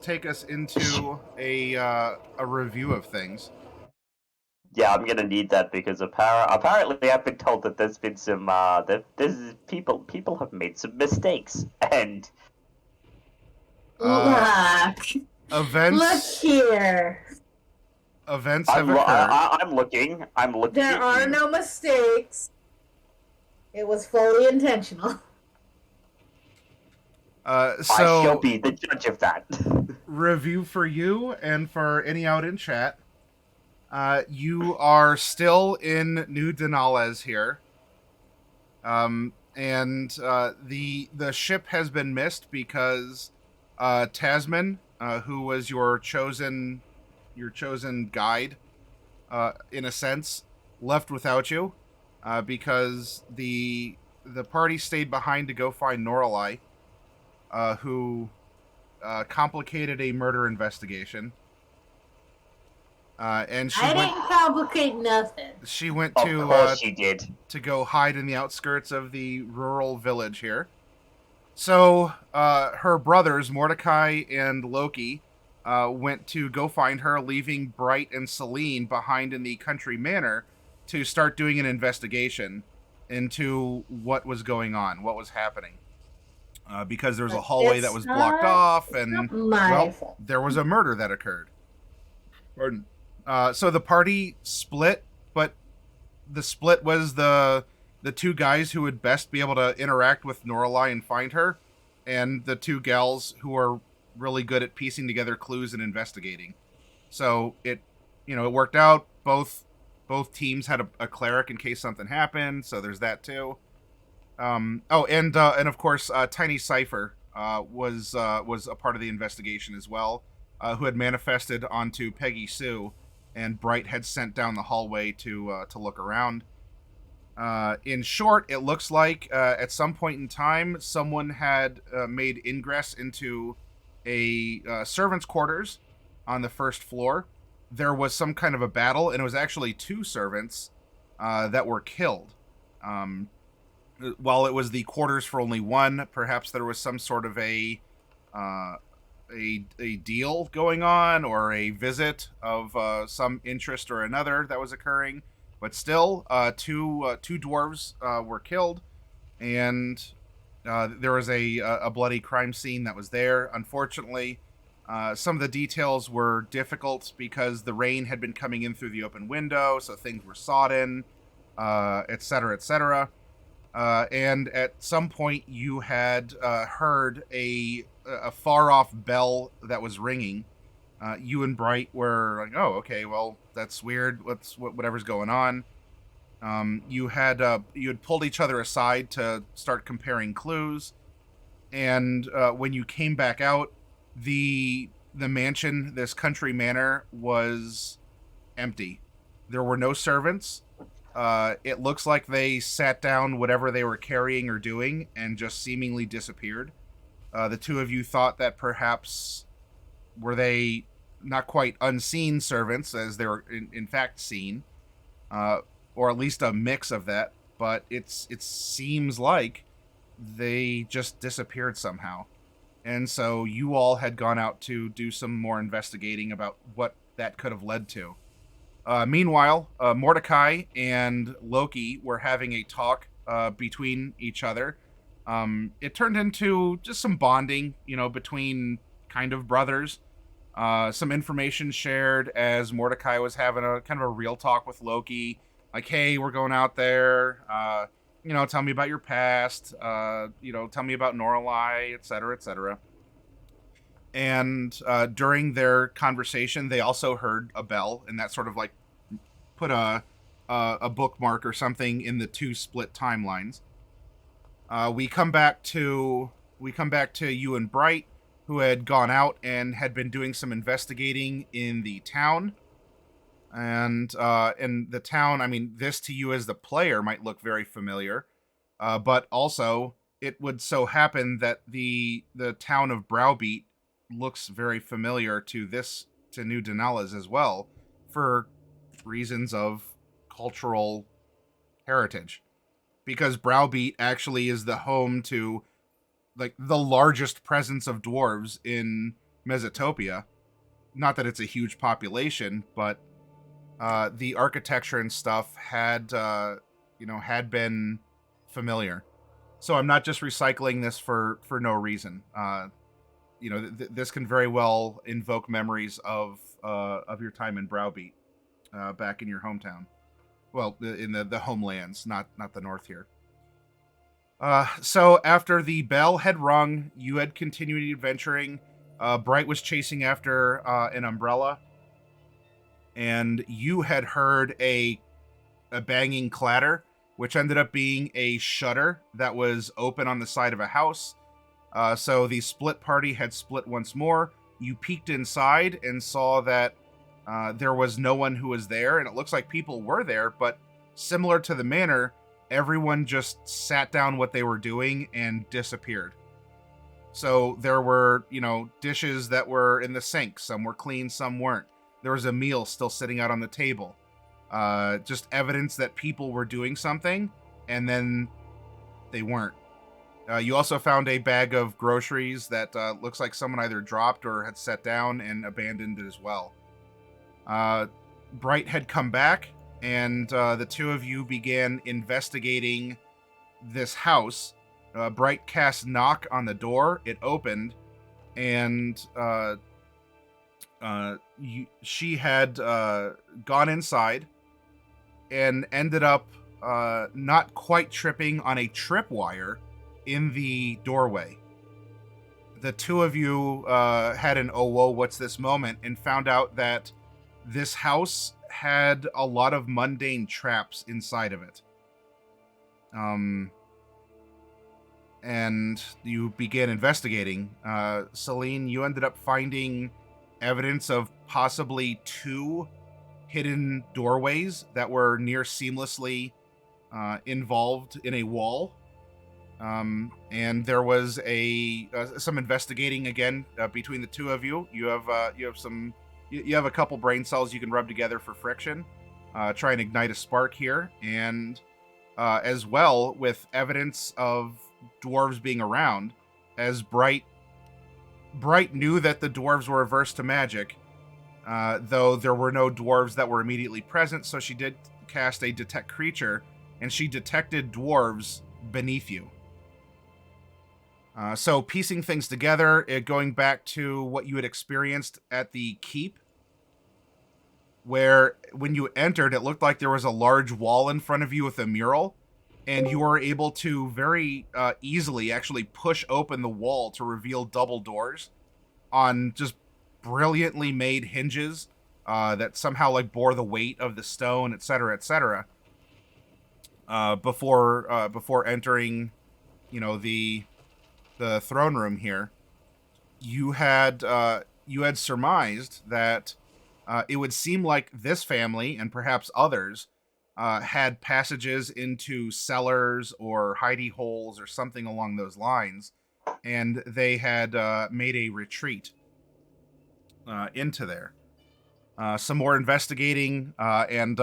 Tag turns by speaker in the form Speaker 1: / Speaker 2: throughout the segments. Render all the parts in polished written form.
Speaker 1: take us into a review of things.
Speaker 2: Yeah, I'm gonna need that because apparently I've been told that there's been some there's people have made some mistakes and
Speaker 1: Uh,
Speaker 3: Look, look
Speaker 1: events
Speaker 3: here.
Speaker 1: events have occurred.
Speaker 2: I'm looking
Speaker 3: There
Speaker 2: at
Speaker 3: are
Speaker 2: you.
Speaker 3: no mistakes. It was fully intentional.
Speaker 2: I shall
Speaker 1: So
Speaker 2: be the judge of that.
Speaker 1: review for you and for any out in chat. You are still in New Denales here. And the ship has been missed because Tasman, who was your chosen guide, in a sense, left without you, because the party stayed behind to go find Norelai, who complicated a murder investigation. And she
Speaker 3: I
Speaker 1: went
Speaker 3: didn't complicate nothing.
Speaker 1: she went
Speaker 2: Of course she did.
Speaker 1: to go hide in the outskirts of the rural village here. So her brothers Mordecai and Loki went to go find her, leaving Bright and Celine behind in the country manor to start doing an investigation into what was going on, what was happening. Because there was a
Speaker 3: But
Speaker 1: hallway that was blocked off,
Speaker 3: it's
Speaker 1: and
Speaker 3: not my
Speaker 1: well,
Speaker 3: fault.
Speaker 1: there was a murder that occurred. Pardon. So the party split, but the split was the two guys who would best be able to interact with Norelai and find her, and the two gals who are really good at piecing together clues and investigating. So it worked out. Both teams had a cleric in case something happened. So there's that too. And of course, Tiny Cipher was a part of the investigation as well, who had manifested onto Peggy Sue, and Bright had sent down the hallway to look around. In short, it looks like at some point in time, someone had made ingress into a servant's quarters on the first floor. There was some kind of a battle, and it was actually two servants that were killed. Um, while it was the quarters for only one, perhaps there was some sort of uh, a deal going on, or a visit of some interest or another that was occurring. But still, two dwarves were killed, and there was a bloody crime scene that was there. Unfortunately, some of the details were difficult because the rain had been coming in through the open window, so things were sodden, etc., etc. And at some point, you had heard a far off bell that was ringing. You and Bright were like, "Oh, okay, well, that's weird. Whatever's going on." You had pulled each other aside to start comparing clues, and when you came back out, the mansion, this country manor, was empty. There were no servants. It looks like they sat down whatever they were carrying or doing and just seemingly disappeared. The two of you thought that perhaps were they not quite unseen servants, as they were in fact seen, uh, or at least a mix of that. But it seems like they just disappeared somehow, and so you all had gone out to do some more investigating about what that could have led to. Meanwhile, Mordecai and Loki were having a talk between each other. It turned into just some bonding, between kind of brothers. Some information shared as Mordecai was having a kind of a real talk with Loki, like, "Hey, we're going out there. Tell me about your past. Tell me about Norelai, etc., etc." And during their conversation, they also heard a bell, and that sort of like put a bookmark or something in the two split timelines. We come back to you and Bright, who had gone out and had been doing some investigating in the town. And in the town, I mean, this to you as the player might look very familiar, but also it would so happen that the town of Browbeat looks very familiar to New Denali's as well, for reasons of cultural heritage, because Browbeat actually is the home to like the largest presence of dwarves in Mesotopia. Not that it's a huge population, but the architecture and stuff had had been familiar. So I'm not just recycling this for no reason. This can very well invoke memories of your time in Browbeat, back in your hometown. Well, in the homelands, not the north here. So after the bell had rung, you had continued adventuring. Bright was chasing after an umbrella, and you had heard a banging clatter, which ended up being a shutter that was open on the side of a house. So the split party had split once more. You peeked inside and saw that there was no one who was there, and it looks like people were there, but similar to the manor, everyone just sat down what they were doing and disappeared. So there were, dishes that were in the sink. Some were clean, some weren't. There was a meal still sitting out on the table. Just evidence that people were doing something, and then they weren't. You also found a bag of groceries that looks like someone either dropped or had set down and abandoned it as well. Bright had come back, and the two of you began investigating this house. Bright cast knock on the door. It opened, and she had gone inside and ended up not quite tripping on a tripwire in the doorway. The two of you had an "oh whoa, what's this" moment, and found out that this house had a lot of mundane traps inside of it. And you began investigating. Celine, you ended up finding evidence of possibly 2 hidden doorways that were near seamlessly involved in a wall. And there was some investigating again between the two of you. You have a couple brain cells you can rub together for friction. Try and ignite a spark here, and as well with evidence of dwarves being around, as Bright knew that the dwarves were averse to magic, though there were no dwarves that were immediately present, so she did cast a detect creature, and she detected dwarves beneath you. So piecing things together, going back to what you had experienced at the keep, where when you entered, it looked like there was a large wall in front of you with a mural, and you were able to very easily actually push open the wall to reveal double doors on just brilliantly made hinges that somehow bore the weight of the stone, etc., etc. Before entering, the throne room here. You had surmised that it would seem like this family and perhaps others had passages into cellars or hidey holes or something along those lines, and they had made a retreat into there. Some more investigating, and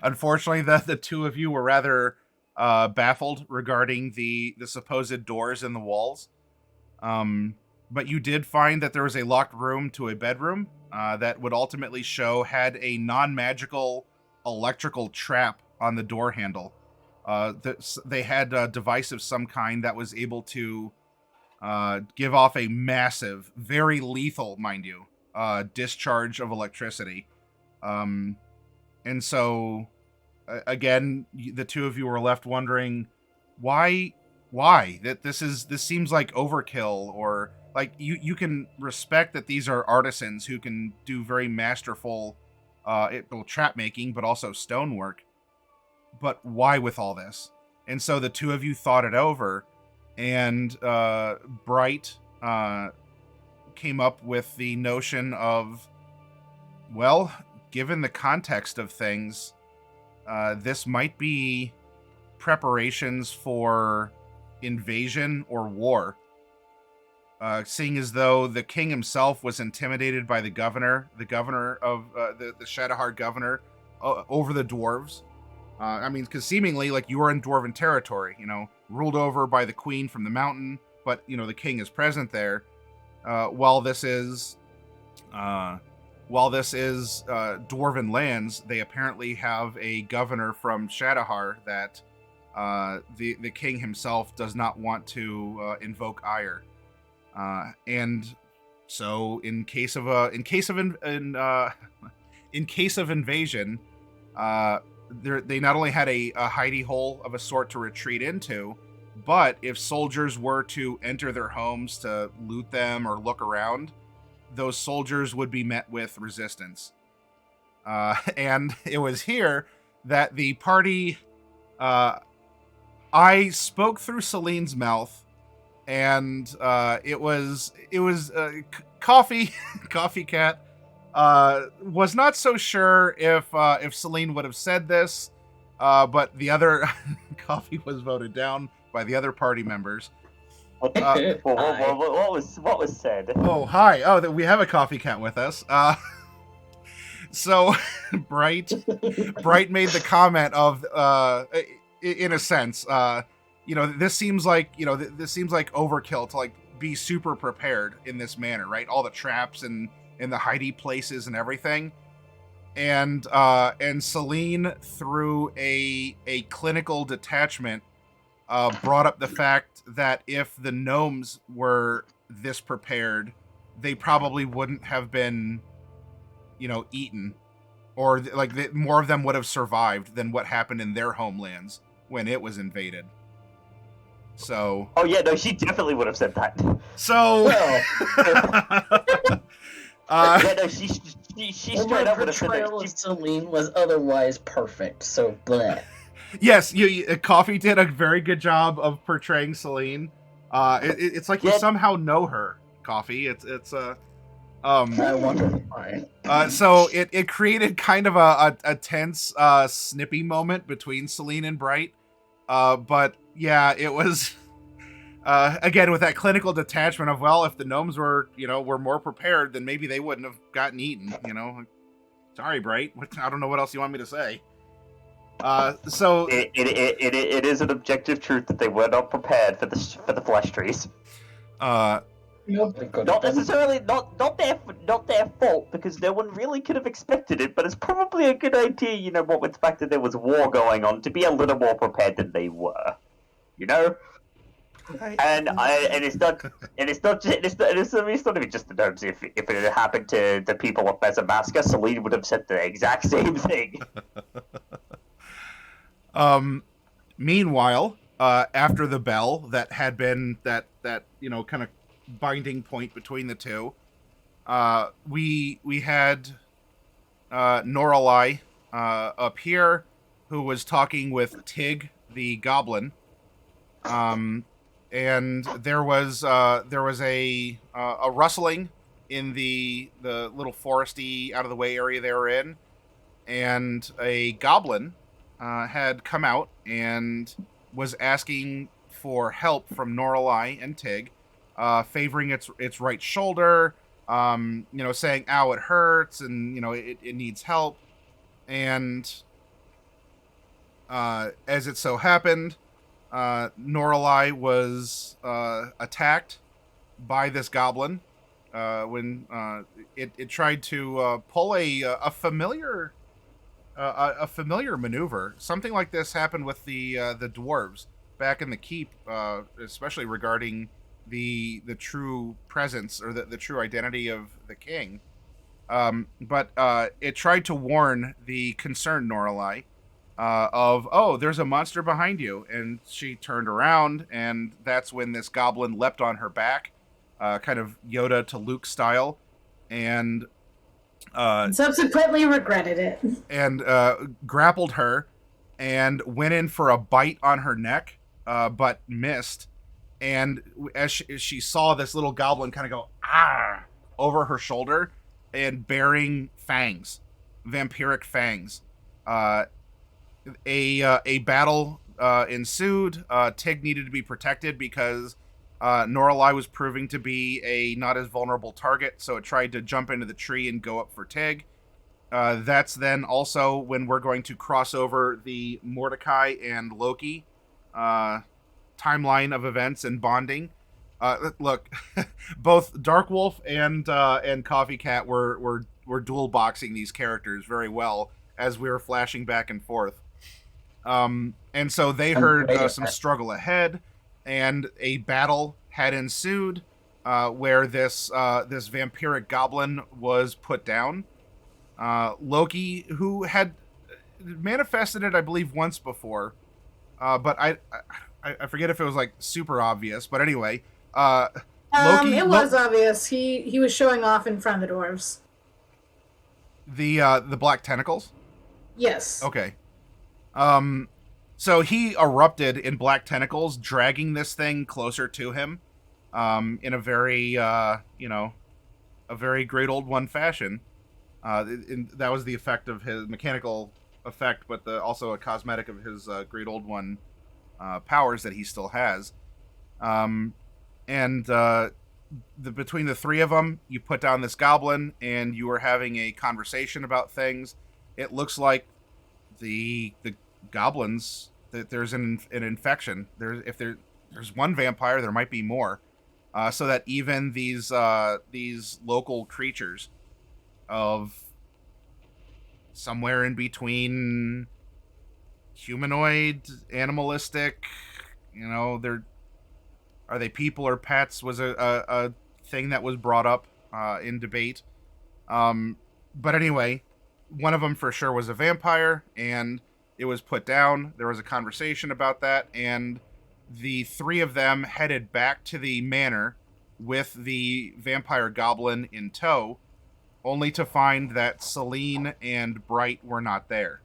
Speaker 1: unfortunately, the two of you were rather baffled regarding the supposed doors in the walls. But you did find that there was a locked room to a bedroom that would ultimately show had a non-magical electrical trap on the door handle. They had a device of some kind that was able to give off a massive, very lethal, mind you, discharge of electricity. And so, again, the two of you were left wondering why that this seems like overkill, or you can respect that these are artisans who can do very masterful trap making, but also stonework. But why with all this? And so the two of you thought it over, and Bright came up with the notion of, well, given the context of things, this might be preparations for invasion or war. Seeing as though the king himself was intimidated by the governor of the Shadowheart governor over the dwarves. Because seemingly, you were in dwarven territory, ruled over by the queen from the mountain, but, the king is present there. while this is dwarven lands, they apparently have a governor from Shadowhar that the king himself does not want to invoke ire, and so in case of invasion, they not only had a hidey hole of a sort to retreat into, but if soldiers were to enter their homes to loot them or look around, those soldiers would be met with resistance. And it was here that the party, I spoke through Celine's mouth, and it was Coffee Cat was not so sure if Celine would have said this, but the other Coffee was voted down by the other party members.
Speaker 2: What was said?
Speaker 1: Oh, hi. Oh, we have a Coffee Cat with us. So Bright made the comment of, in a sense, this seems like overkill to like be super prepared in this manner, right? All the traps and the hidey places and everything. And Celine, through a clinical detachment, brought up the fact that if the gnomes were this prepared, they probably wouldn't have been, eaten, or like more of them would have survived than what happened in their homelands when it was invaded. So.
Speaker 2: Oh yeah, no, she definitely would have said that.
Speaker 1: So.
Speaker 2: Yeah, no, she straight up would have said that.
Speaker 4: Portrayal of Celine was otherwise perfect. So bleh.
Speaker 1: Yes, Coffee did a very good job of portraying Celine. It's like you somehow know her, Coffee.
Speaker 4: I wonder why.
Speaker 1: So it created kind of a tense, snippy moment between Celine and Bright. But yeah, it was again with that clinical detachment of, well, if the gnomes were more prepared, then maybe they wouldn't have gotten eaten. Sorry, Bright. I don't know what else you want me to say. So
Speaker 2: it is an objective truth that they were not prepared for the flesh trees. Not necessarily not their fault, because no one really could have expected it. But it's probably a good idea, what with the fact that there was war going on, to be a little more prepared than they were. And it's not even just the gnomes. If it had happened to the people of Bezamaska, Celine would have said the exact same thing.
Speaker 1: Meanwhile, after the bell that had been that kind of binding point between the two, we had Noralai up here, who was talking with Tig the goblin, and there was a rustling in the little foresty out of the way area they were in, and a goblin had come out and was asking for help from Noralai and Tig, favoring its right shoulder, saying, "Ow, it hurts," and it needs help. And as it so happened, Noralai was attacked by this goblin when it tried to pull a familiar maneuver. Something like this happened with the dwarves back in the keep, especially regarding the true presence or the true identity of the king. But it tried to warn the concerned Noralai of, oh, there's a monster behind you, and she turned around, and that's when this goblin leapt on her back, kind of Yoda to Luke style, and
Speaker 3: subsequently regretted it.
Speaker 1: And grappled her and went in for a bite on her neck, but missed. And as she saw this little goblin kind of go, ah, over her shoulder and bearing fangs, vampiric fangs. A battle ensued. Tig needed to be protected because Noralai was proving to be a not as vulnerable target, so it tried to jump into the tree and go up for Tig. That's then also when we're going to cross over the Mordecai and Loki timeline of events and bonding. Look, both Dark Wolf and Coffee Cat were dual boxing these characters very well as we were flashing back and forth. And so they heard some struggle ahead, and a battle had ensued where this vampiric goblin was put down. Loki, who had manifested it, I believe, once before, but I forget if it was like super obvious. But anyway, Loki.
Speaker 3: It was obvious. He was showing off in front of the dwarves.
Speaker 1: The black tentacles.
Speaker 3: Yes.
Speaker 1: Okay. So he erupted in black tentacles, dragging this thing closer to him, in a very, a very Great Old One fashion. That was the effect of his mechanical effect, but also a cosmetic of his Great Old One powers that he still has. Between the three of them, you put down this goblin, and you were having a conversation about things. It looks like the goblins, that there's an infection. If there's one vampire, there might be more. So that even these local creatures of somewhere in between humanoid, animalistic, are they people or pets, was a thing that was brought up in debate. But anyway, one of them for sure was a vampire, and it was put down. There was a conversation about that, and the three of them headed back to the manor with the vampire goblin in tow, only to find that Celine and Bright were not there.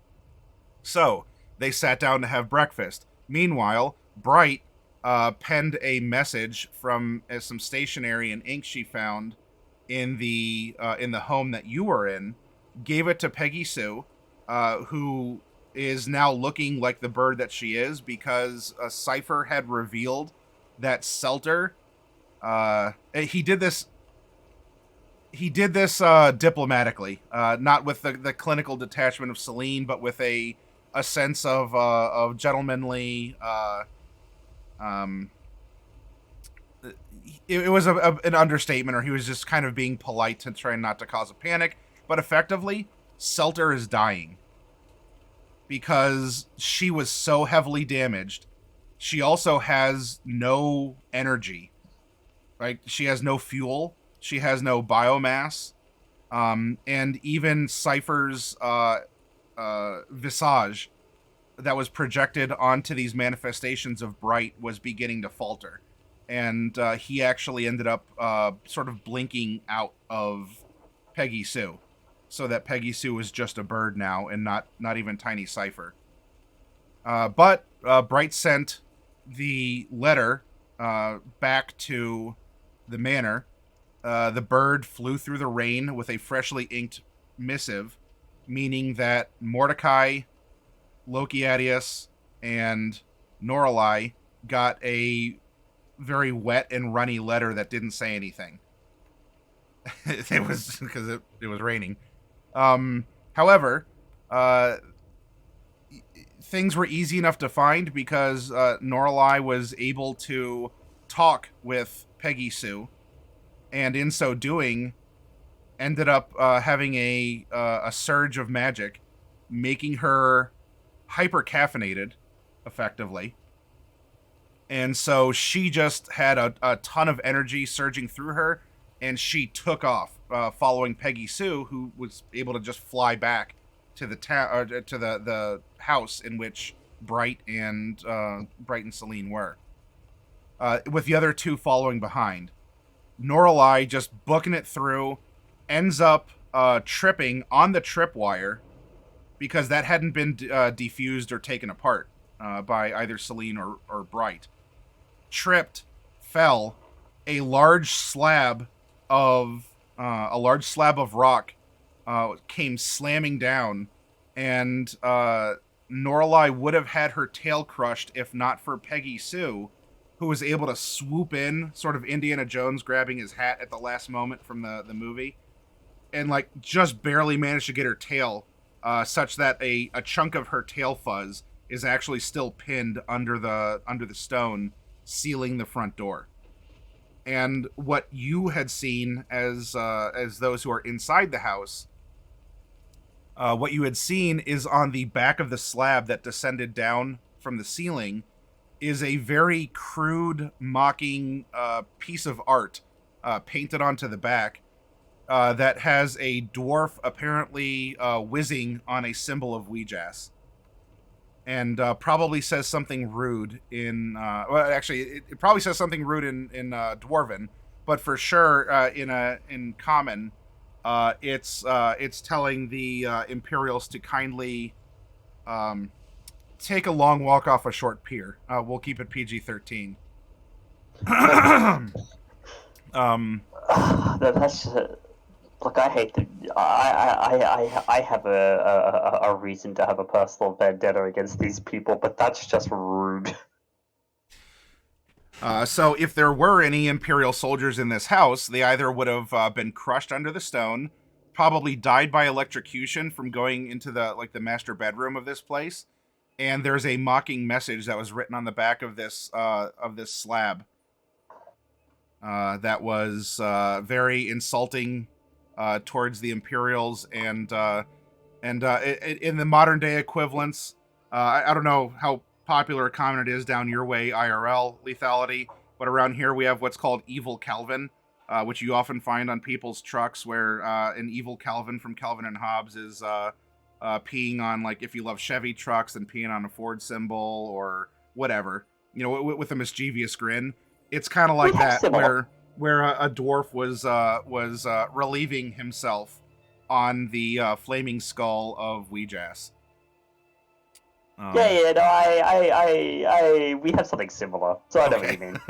Speaker 1: So they sat down to have breakfast. Meanwhile, Bright penned a message from some stationery and ink she found in the home that you were in, gave it to Peggy Sue, who is now looking like the bird that she is, because a cipher had revealed that Selter, he did this diplomatically, not with the clinical detachment of Celine, but with a sense of gentlemanly. It was an understatement, or he was just kind of being polite to try not to cause a panic. But effectively, Selter is dying because she was so heavily damaged. She also has no energy. Right? She has no fuel. She has no biomass. And even Cypher's visage that was projected onto these manifestations of Bright was beginning to falter. And he actually ended up sort of blinking out of Peggy Sue, so that Peggy Sue was just a bird now and not even Tiny Cypher. But Bright sent the letter back to the manor. The bird flew through the rain with a freshly inked missive, meaning that Mordecai, Lokiadius, and Norelai got a very wet and runny letter that didn't say anything. It was because it was raining. However, things were easy enough to find because Norelai was able to talk with Peggy Sue, and in so doing, ended up having a surge of magic, making her hyper caffeinated, effectively. And so she just had a ton of energy surging through her, and she took off, following Peggy Sue, who was able to just fly back to the to the house in which Bright and Celine were, with the other two following behind. Norelai just booking it through, ends up tripping on the tripwire because that hadn't been defused or taken apart by either Celine or Bright. Tripped, fell, a large slab of rock came slamming down, and Norelai would have had her tail crushed if not for Peggy Sue, who was able to swoop in, sort of Indiana Jones grabbing his hat at the last moment from the movie, and like just barely managed to get her tail, such that a chunk of her tail fuzz is actually still pinned under the stone, sealing the front door. And what you had seen as those who are inside the house, what you had seen is on the back of the slab that descended down from the ceiling is a very crude, mocking piece of art painted onto the back that has a dwarf apparently whizzing on a symbol of Ouijas. And probably says something rude in... well, actually, it probably says something rude in Dwarven, but for sure in Common, it's telling the Imperials to kindly take a long walk off a short pier. We'll keep it PG-13.
Speaker 2: That's look. I hate the. I have a reason to have a personal vendetta against these people, but that's just rude.
Speaker 1: So if there were any Imperial soldiers in this house, they either would have been crushed under the stone, probably died by electrocution from going into the master bedroom of this place, and there's a mocking message that was written on the back of this slab that was very insulting towards the Imperials and in the modern day equivalents. I don't know how popular or common it is down your way, IRL lethality, but around here we have what's called Evil Calvin, which you often find on people's trucks, where an Evil Calvin from Calvin and Hobbes is peeing on, like, if you love Chevy trucks, and peeing on a Ford symbol or whatever, with a mischievous grin. It's kind of like that, where a dwarf was relieving himself on the flaming skull of Ouijas.
Speaker 2: No, we have something similar, so I know what you mean.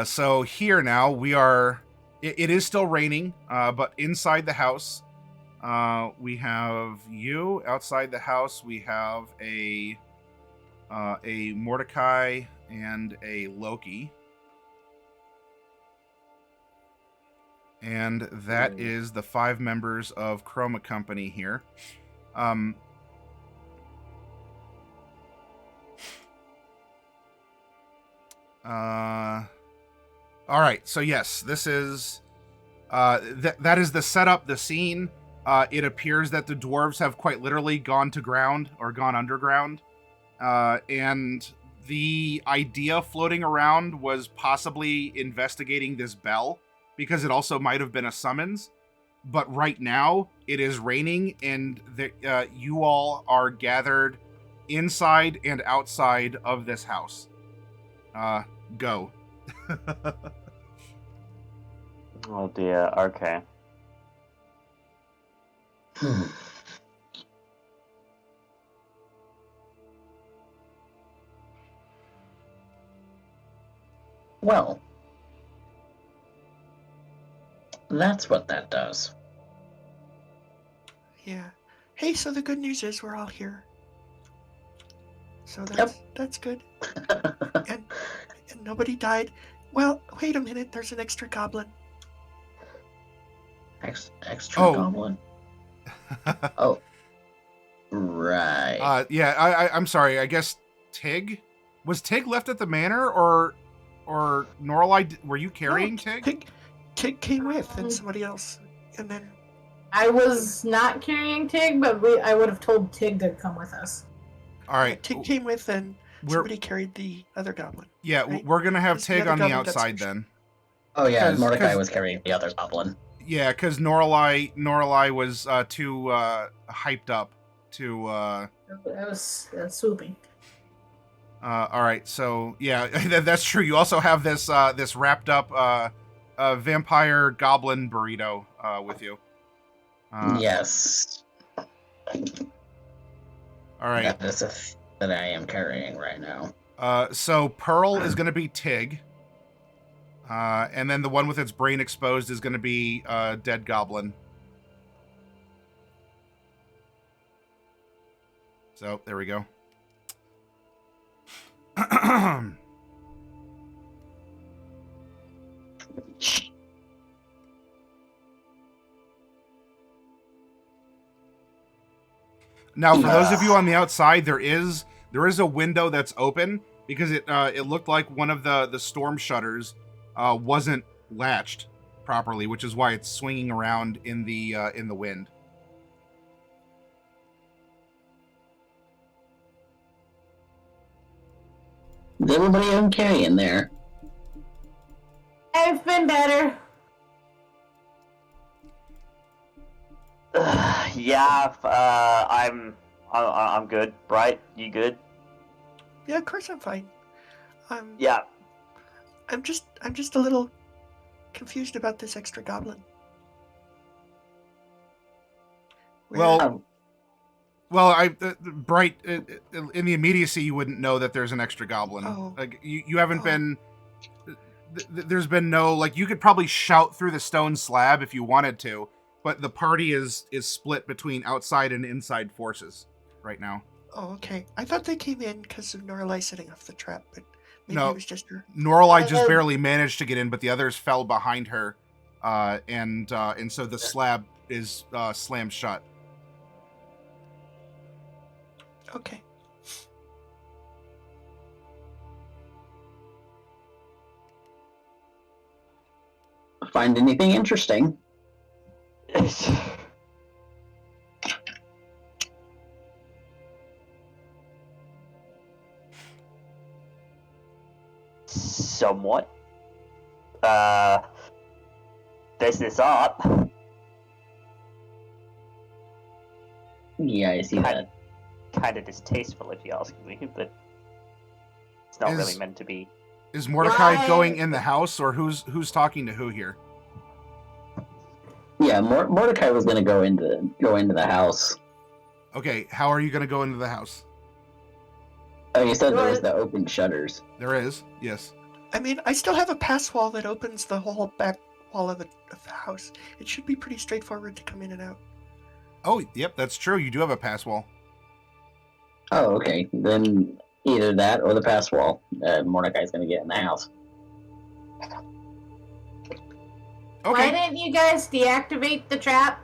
Speaker 1: So here now we are. It is still raining, but inside the house, we have you. Outside the house, we have a Mordecai and a Loki. And that is the 5 members of Chroma Company here. All right, so yes, this is that is the setup, the scene. It appears that the dwarves have quite literally gone to ground or gone underground, and the idea floating around was possibly investigating this bell, because it also might have been a summons. But right now it is raining, and you all are gathered inside and outside of this house. Go.
Speaker 2: Oh dear, okay.
Speaker 4: Well, that's what that does.
Speaker 5: Yeah. Hey, so the good news is we're all here. So that's good. and nobody died. Well, wait a minute. There's an extra goblin.
Speaker 4: Extra goblin? Oh. Right.
Speaker 1: Yeah, I'm sorry. I guess Tig? Was Tig left at the manor, or Norlai, were you carrying Tig?
Speaker 5: Tig came with, and somebody else. And then...
Speaker 3: I was not carrying Tig, but I would have told Tig to come with us.
Speaker 1: All right.
Speaker 5: Tig came with, and somebody carried the other goblin.
Speaker 1: Yeah, right? We're going to have Tig on the outside then.
Speaker 4: Oh yeah, Mordecai was carrying the other goblin. Yeah,
Speaker 1: because Norlai was too hyped up to...
Speaker 3: I was swooping.
Speaker 1: All right, so yeah, that's true. You also have this this wrapped up vampire goblin burrito with you.
Speaker 4: Yes.
Speaker 1: All right.
Speaker 4: That is a that I am carrying right now.
Speaker 1: So Pearl is going to be Tig. And then the one with its brain exposed is going to be Dead Goblin. So, there we go. Now, for those of you on the outside, there is a window that's open, because it looked like one of the storm shutters wasn't latched properly, which is why it's swinging around in the wind.
Speaker 4: Is everybody okay in there?
Speaker 3: I've been better.
Speaker 2: Yeah, I'm good. Right? You good?
Speaker 5: Yeah, of course I'm fine.
Speaker 2: Yeah.
Speaker 5: I'm just a little confused about this extra goblin.
Speaker 1: Well, Bright, in the immediacy, you wouldn't know that there's an extra goblin.
Speaker 5: Oh.
Speaker 1: Like you haven't been. There's been no, like, you could probably shout through the stone slab if you wanted to, but the party is split between outside and inside forces right now.
Speaker 5: Oh, okay. I thought they came in because of Norlai setting off the trap, but maybe
Speaker 1: No,
Speaker 5: it was just her.
Speaker 1: Norlai just barely managed to get in, but the others fell behind her, and so the slab is slammed shut.
Speaker 5: Okay.
Speaker 4: Find anything interesting?
Speaker 2: Somewhat. There's this art.
Speaker 4: Yeah, I see that.
Speaker 2: Kind of distasteful, if you ask me, but it's not really meant to be.
Speaker 1: Is Mordecai going in the house, or who's talking to who here?
Speaker 4: Yeah, Mordecai was gonna go into the house.
Speaker 1: Okay, how are you going to go into the house?
Speaker 4: Oh, you said there was the open shutters.
Speaker 1: There is, yes.
Speaker 5: I mean, I still have a pass wall that opens the whole back wall of the house. It should be pretty straightforward to come in and out.
Speaker 1: Oh, yep, that's true. You do have a pass wall.
Speaker 4: Oh, okay. Then either that or the pass wall. Mordecai's gonna get in the house.
Speaker 1: Okay.
Speaker 3: Why didn't you guys deactivate the trap?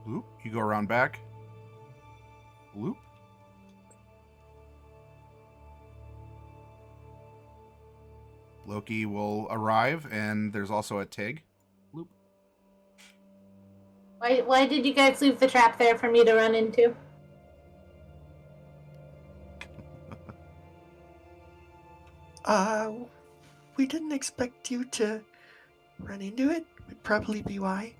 Speaker 1: Loop. You go around back. Loop. Loki will arrive, and there's also a Tig. Loop.
Speaker 3: Why did you guys leave the trap there for me to run into?
Speaker 5: We didn't expect you to run into it. Would probably be why.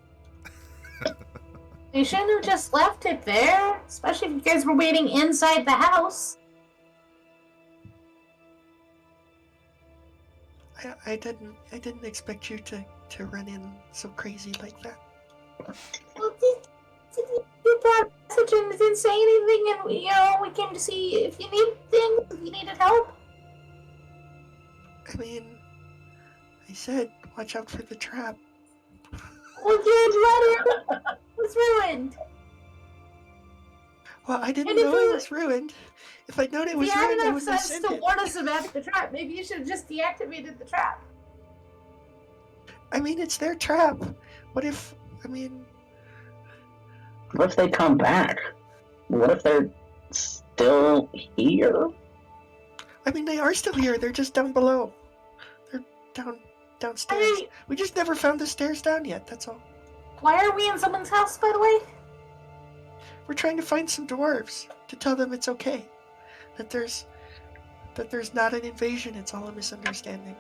Speaker 3: You shouldn't have just left it there, especially if you guys were waiting inside the house.
Speaker 5: I didn't expect you to run in so crazy like that.
Speaker 3: Well, you brought a message and didn't say anything, and we came to see if you need things, if you needed help.
Speaker 5: I mean, I said, watch out for the trap.
Speaker 3: Well, your letter was ruined.
Speaker 5: Well, I didn't know it was ruined. If I'd known it was ruined, I wouldn't have
Speaker 3: sense
Speaker 5: sent
Speaker 3: to
Speaker 5: it.
Speaker 3: warn us about the trap. Maybe you should have just deactivated the trap.
Speaker 5: I mean, it's their trap. What if
Speaker 4: they come back? What if they're still here?
Speaker 5: I mean, they are still here. They're just down below. They're downstairs.
Speaker 3: Hey.
Speaker 5: We just never found the stairs down yet, that's all.
Speaker 3: Why are we in someone's house, by the way?
Speaker 5: We're trying to find some dwarves to tell them it's okay. That there's not an invasion, it's all a misunderstanding.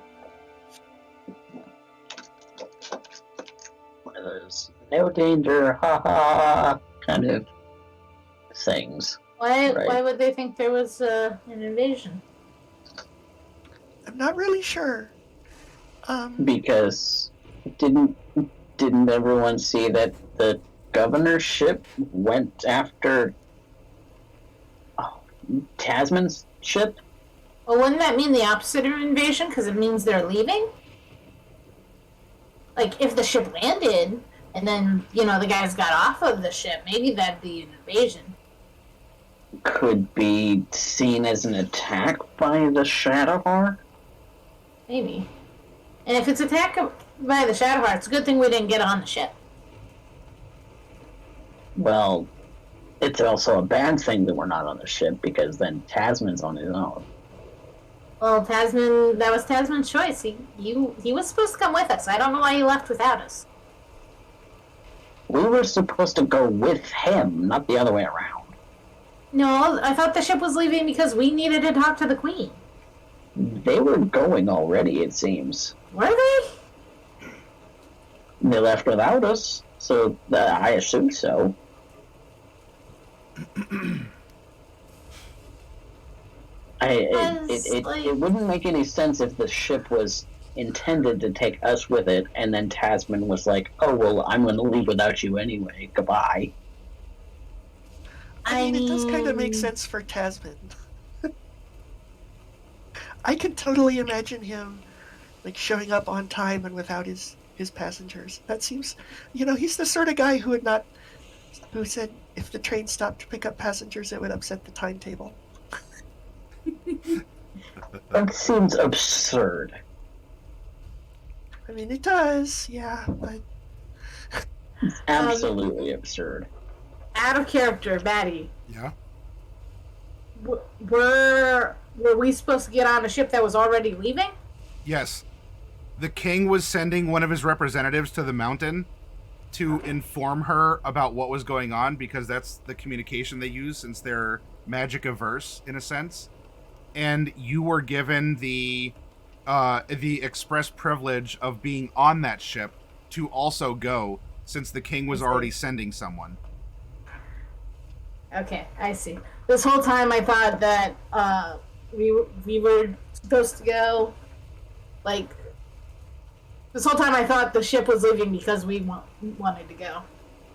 Speaker 4: There's no danger, haha, kind of things.
Speaker 3: Why
Speaker 4: Right.
Speaker 3: Why would they think there was an invasion?
Speaker 5: I'm not really sure.
Speaker 4: Because didn't everyone see that the governor's ship went after Tasman's ship?
Speaker 3: Well, wouldn't that mean the opposite of invasion? Because it means they're leaving? Like, if the ship landed, and then, the guys got off of the ship, maybe that'd be an invasion.
Speaker 4: Could be seen as an attack by the Shadowheart?
Speaker 3: Maybe. And if it's attacked by the Shadowheart, it's a good thing we didn't get on the ship.
Speaker 4: Well, it's also a bad thing that we're not on the ship, because then Tasman's on his own.
Speaker 3: Well, Tasman, that was Tasman's choice. He was supposed to come with us. I don't know why he left without us.
Speaker 4: We were supposed to go with him, not the other way around.
Speaker 3: No, I thought the ship was leaving because we needed to talk to the Queen.
Speaker 4: They were going already, it seems.
Speaker 3: Were they?
Speaker 4: They left without us, so I assume so. It wouldn't make any sense if the ship was intended to take us with it, and then Tasman was like, "Oh well, I'm going to leave without you anyway. Goodbye."
Speaker 5: I mean, it does kind of make sense for Tasman. I can totally imagine him, like, showing up on time and without his passengers. That seems, he's the sort of guy who said if the train stopped to pick up passengers, it would upset the timetable.
Speaker 4: That seems absurd.
Speaker 5: I mean, it does, yeah, but...
Speaker 4: It's absolutely absurd.
Speaker 3: Out of character, Maddie.
Speaker 1: Yeah?
Speaker 3: Were we supposed to get on a ship that was already leaving?
Speaker 1: Yes. The king was sending one of his representatives to the mountain to inform her about what was going on, because that's the communication they use, since they're magic averse, in a sense. And you were given the express privilege of being on that ship to also go, since the king was already sending someone.
Speaker 3: Okay, I see. This whole time I thought that we were supposed to go, like... This whole time I thought the ship was leaving because we wanted to go.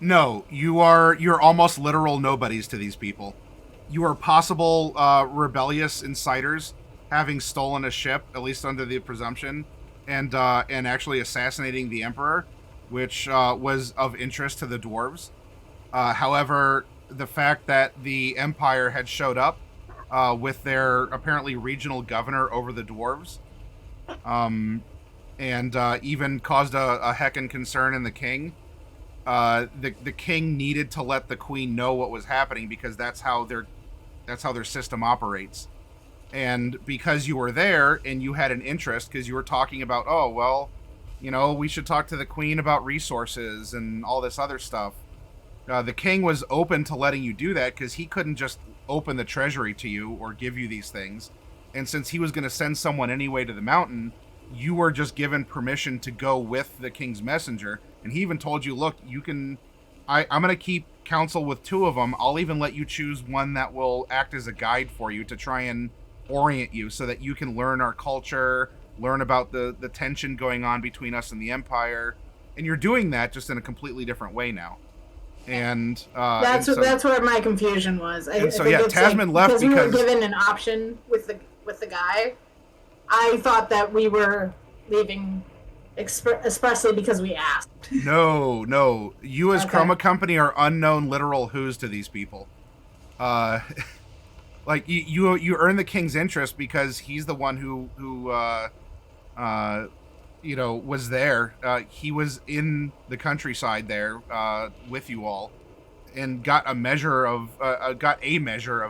Speaker 1: No, you're almost literal nobodies to these people. You are possible rebellious insiders, having stolen a ship, at least under the presumption, and actually assassinating the emperor, which was of interest to the dwarves. However, the fact that the empire had showed up with their apparently regional governor over the dwarves, and even caused a heckin' concern in the king. The king needed to let the queen know what was happening, because that's how their system operates. And because you were there and you had an interest, because you were talking about, oh well, we should talk to the queen about resources and all this other stuff. The king was open to letting you do that, because he couldn't just open the treasury to you or give you these things. And since he was going to send someone anyway to the mountain, you were just given permission to go with the king's messenger. And he even told you, look, I'm going to keep counsel with two of them. I'll even let you choose one that will act as a guide for you to try and orient you, so that you can learn our culture, learn about the tension going on between us and the empire. And you're doing that just in a completely different way now. And
Speaker 3: that's where my confusion was.
Speaker 1: Tasman left
Speaker 3: because we were given an option with the guy. I thought that we were leaving expressly because we asked.
Speaker 1: No. You as Chroma Company are unknown literal who's to these people. Like you earn the king's interest because he's the one who was there. He was in the countryside there with you all, and got a measure of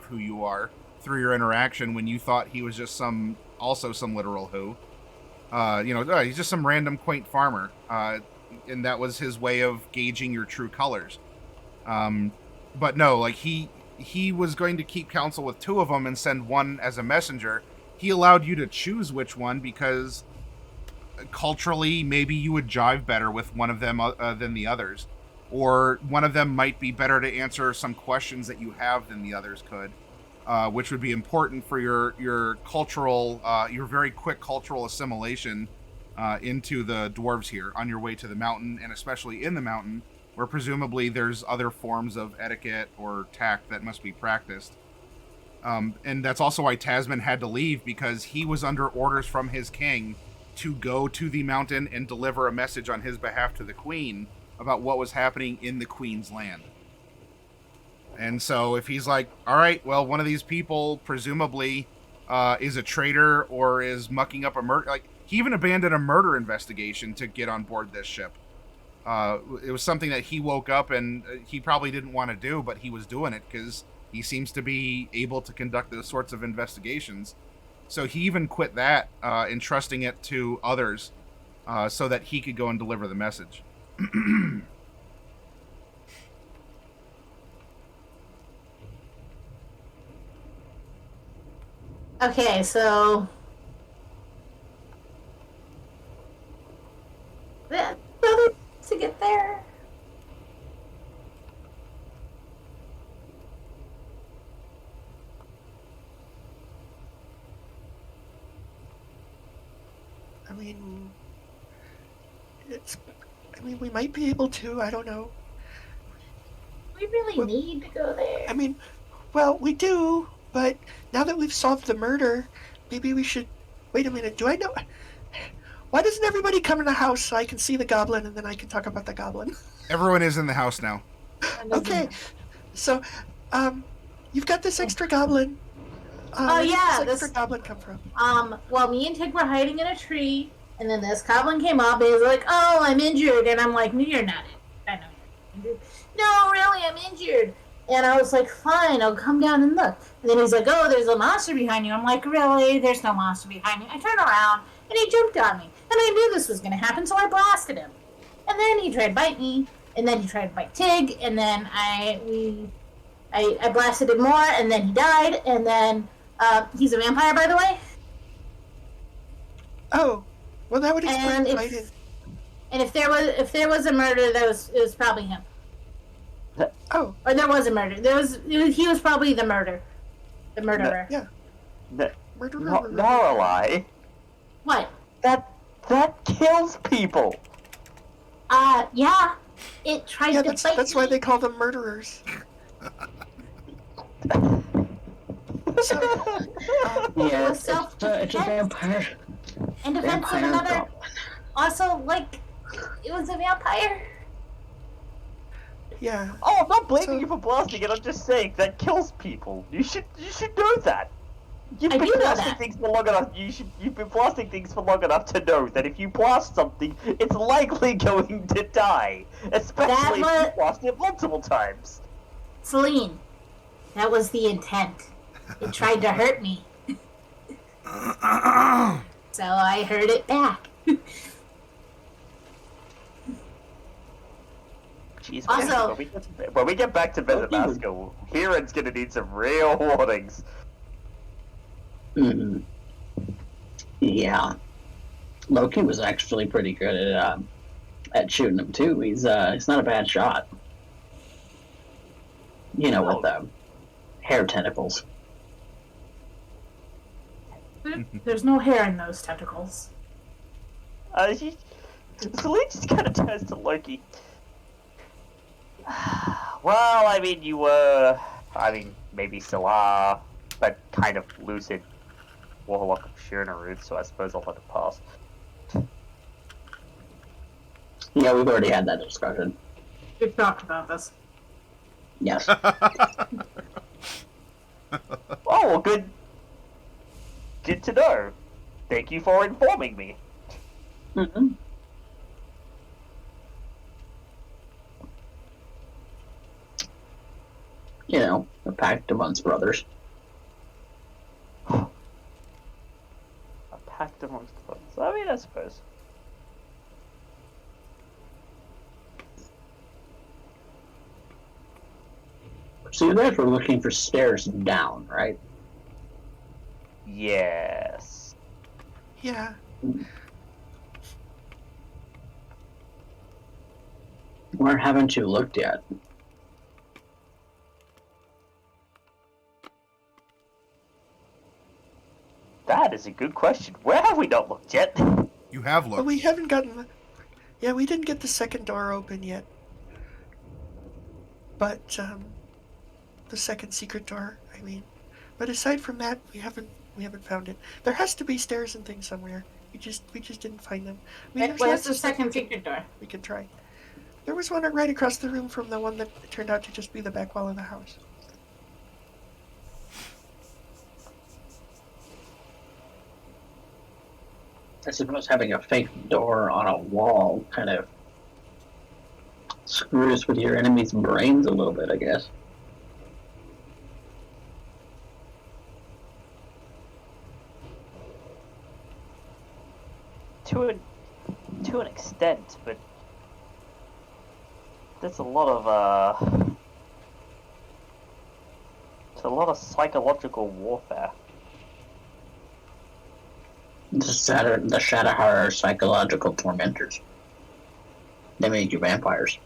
Speaker 1: who you are through your interaction, when you thought he was just some literal who. He's just some random quaint farmer, and that was his way of gauging your true colors. But no, like he was going to keep counsel with two of them and send one as a messenger. He allowed you to choose which one, because culturally maybe you would jive better with one of them than the others, or one of them might be better to answer some questions that you have than the others could. Which would be important for your cultural, your very quick cultural assimilation into the dwarves here on your way to the mountain, and especially in the mountain, where presumably there's other forms of etiquette or tact that must be practiced. And that's also why Tasman had to leave, because he was under orders from his king to go to the mountain and deliver a message on his behalf to the queen about what was happening in the queen's land. And so if he's like, all right, well, one of these people presumably is a traitor or is mucking up a murder. Like, he even abandoned a murder investigation to get on board this ship. It was something that he woke up and he probably didn't want to do, but he was doing it because he seems to be able to conduct those sorts of investigations. So he even quit that, entrusting it to others so that he could go and deliver the message.
Speaker 3: Okay, so to get there.
Speaker 5: I mean, we might be able to. I don't know.
Speaker 3: We really need to go there.
Speaker 5: I mean, well, we do, but now that we've solved the murder, maybe we should. Wait a minute. Do I know? Why doesn't everybody come in the house so I can see the goblin and then I can talk about the goblin?
Speaker 1: Everyone is in the house now.
Speaker 5: Okay, so, you've got this extra goblin.
Speaker 3: Oh yeah,
Speaker 5: where did this extra goblin come from?
Speaker 3: Well, me and Tig were hiding in a tree, and then this goblin came up and he was like, "Oh, I'm injured," and I'm like, "No, you're not. I know you're injured." "No, really, I'm injured." And I was like, "Fine, I'll come down and look." And then he's like, "Oh, there's a monster behind you." I'm like, "Really? There's no monster behind me." I turned around and he jumped on me, and I knew this was gonna happen, so I blasted him. And then he tried to bite me, and then he tried to bite Tig, and then I blasted him more, and then he died, and then he's a vampire, by the way.
Speaker 5: Oh, well, that would explain why I didn't.
Speaker 3: And if there was a murder, it was probably him.
Speaker 5: Oh,
Speaker 3: or there was a murder. He was probably the murderer.
Speaker 5: Yeah.
Speaker 2: Not a lie.
Speaker 3: What?
Speaker 2: That kills people.
Speaker 3: Yeah. It tried to bite
Speaker 5: that's
Speaker 3: me.
Speaker 5: why they call them murderers. So,
Speaker 4: yeah,
Speaker 3: it's
Speaker 4: it's a vampire.
Speaker 3: In defense of another. Also, like, it was a vampire.
Speaker 5: Yeah.
Speaker 2: Oh, I'm not blaming you for blasting it. I'm just saying that kills people. You should know that. You've been blasting things for long enough. You've been blasting things for long enough to know that if you blast something, it's likely going to die. Especially if you blast it multiple times.
Speaker 3: Celine, that was the intent. It tried to hurt me. So I hurt it back.
Speaker 2: Jeez,
Speaker 3: also,
Speaker 2: when we get back to Visit Masco, Kieran's gonna need some real warnings.
Speaker 4: Mm-hmm. Yeah. Loki was actually pretty good at shooting him too. He's not a bad shot. You know, with the hair tentacles.
Speaker 3: There's no hair in those tentacles.
Speaker 2: Celine just kind of turns to Loki. Well, I mean, you were... maybe still are, but kind of lucid warlock of Shirnaruth, so I suppose I'll let it pass.
Speaker 4: Yeah, we've already had that discussion.
Speaker 3: We've talked about this.
Speaker 4: Yes.
Speaker 2: Oh, well, good to know. Thank you for informing me.
Speaker 4: Mm-hmm. You know, a pact amongst brothers.
Speaker 2: A pact amongst brothers. I mean, I suppose.
Speaker 4: So you guys were looking for stairs down, right?
Speaker 2: Yes.
Speaker 5: Yeah.
Speaker 4: Where haven't you looked yet?
Speaker 2: That is a good question. Where have we not looked yet?
Speaker 1: You have looked.
Speaker 5: Well, we haven't gotten... Yeah, we didn't get the second door open yet. But, the second secret door, I mean. But aside from that, we haven't found it. There has to be stairs and things somewhere. We just didn't find them. I mean,
Speaker 3: Where's the second secret door?
Speaker 5: We could try. There was one right across the room from the one that turned out to just be the back wall of the house.
Speaker 4: I suppose having a fake door on a wall kind of Screws with your enemy's brains a little bit, I guess.
Speaker 2: To an extent, but there's a lot of it's a lot of psychological warfare.
Speaker 4: The Shadowheart are psychological tormentors. They make you vampires.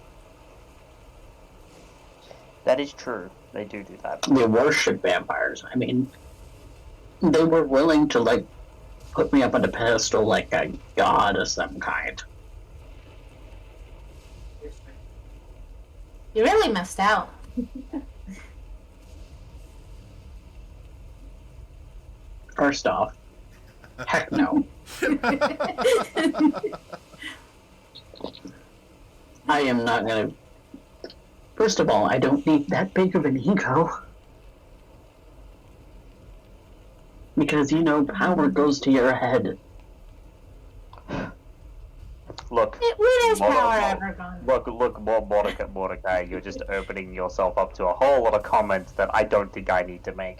Speaker 2: That is true. They do that.
Speaker 4: They worship vampires. I mean, they were willing to, like, put me up on a pedestal like a god of some kind.
Speaker 3: You really missed out.
Speaker 4: First off, heck no. I am not gonna... First of all, I don't need that big of an ego. Because, you know, power goes to your head.
Speaker 2: Look,
Speaker 3: When has power ever gone?
Speaker 2: look, Mordecai, you're just opening yourself up to a whole lot of comments that I don't think I need to make.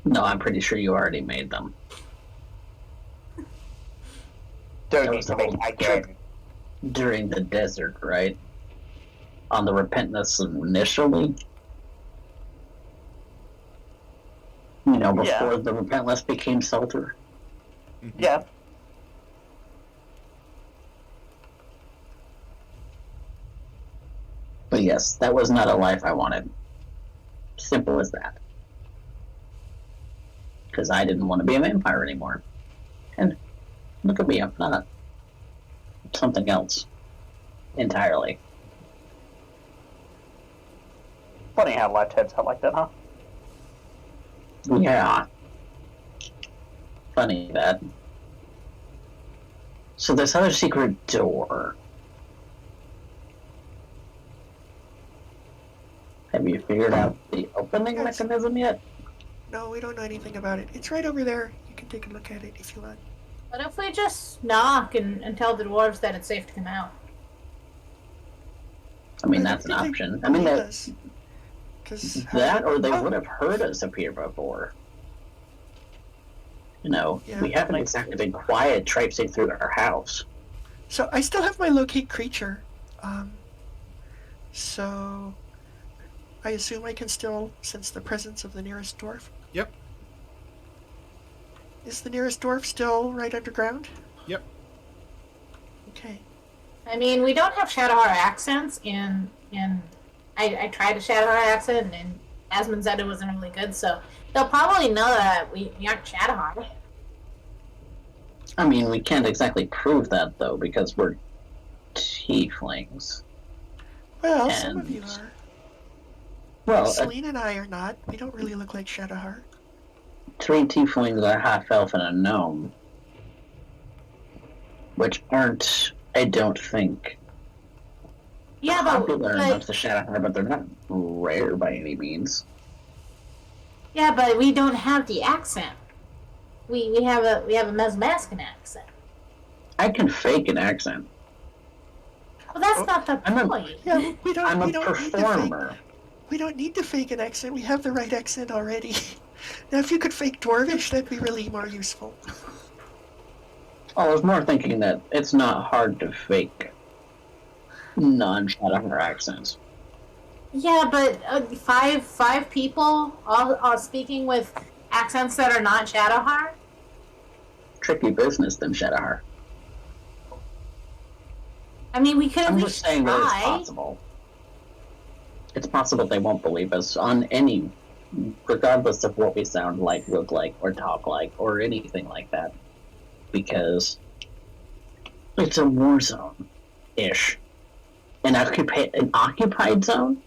Speaker 4: No, I'm pretty sure you already made them.
Speaker 2: Don't need to make again.
Speaker 4: During the desert, right? On the Repentless initially. You know, before the Repentless became Salter.
Speaker 2: Yeah.
Speaker 4: But yes, that was not a life I wanted. Simple as that. Because I didn't want to be a vampire anymore. And look at me, I'm not. Something else. Entirely.
Speaker 2: Funny how life turns out like that, huh?
Speaker 4: Yeah. Funny that. So this other secret door. Have you figured out the opening mechanism yet?
Speaker 5: No, we don't know anything about it. It's right over there. You can take a look at it if you want.
Speaker 3: What if we just knock and tell the dwarves that it's safe to come out?
Speaker 4: I mean, that's an option. I mean, that or they would have heard us appear before. You know, we haven't exactly been quiet traipsing through our house.
Speaker 5: So I still have my locate creature. So I assume I can still sense the presence of the nearest dwarf?
Speaker 1: Yep.
Speaker 5: Is the nearest dwarf still right underground?
Speaker 1: Yep.
Speaker 5: Okay.
Speaker 3: I mean, we don't have Shadowheart accents, and I tried a Shadowheart accent, and Asmund said it wasn't really good, so they'll probably know that we aren't Shadowheart.
Speaker 4: I mean, we can't exactly prove that, though, because we're tieflings.
Speaker 5: Well, some of you are.
Speaker 4: Well,
Speaker 5: Celine and I are not. We don't really look like Shadowheart.
Speaker 4: 3 tieflings are half elf and a gnome. Which aren't, I don't think, popular enough to Shadowheart, but they're not rare by any means.
Speaker 3: Yeah, but we don't have the accent. We have a Mesmaskin accent.
Speaker 4: I can fake an accent.
Speaker 3: Well, that's not the point.
Speaker 4: I'm a performer.
Speaker 5: We don't need to fake an accent. We have the right accent already. Now, if you could fake Dwarvish, that'd be really more useful.
Speaker 4: I was more thinking that it's not hard to fake non-Shadowheart accents.
Speaker 3: Yeah, but five people all speaking with accents that are not Shadowheart?
Speaker 4: Tricky business, them Shadowheart.
Speaker 3: I mean, we could at
Speaker 4: I'm
Speaker 3: least
Speaker 4: just saying
Speaker 3: try.
Speaker 4: that it's possible. It's possible they won't believe us on any, regardless of what we sound like, look like, or talk like, or anything like that. Because it's a war zone-ish. An occupied zone?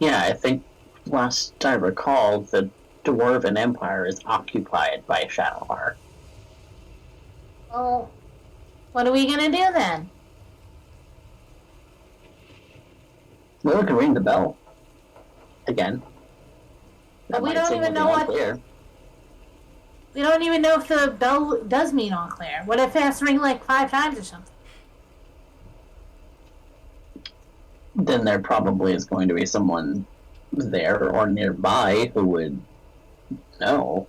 Speaker 4: Yeah, I think last I recall, the Dwarven Empire is occupied by Shadowheart.
Speaker 3: Well, what are we gonna do then?
Speaker 4: Well, we can ring the bell. Again.
Speaker 3: But we don't even know what... We don't even know if the bell does mean all clear. What if it has to ring like 5 times or something?
Speaker 4: then there probably is going to be someone there or nearby who would know.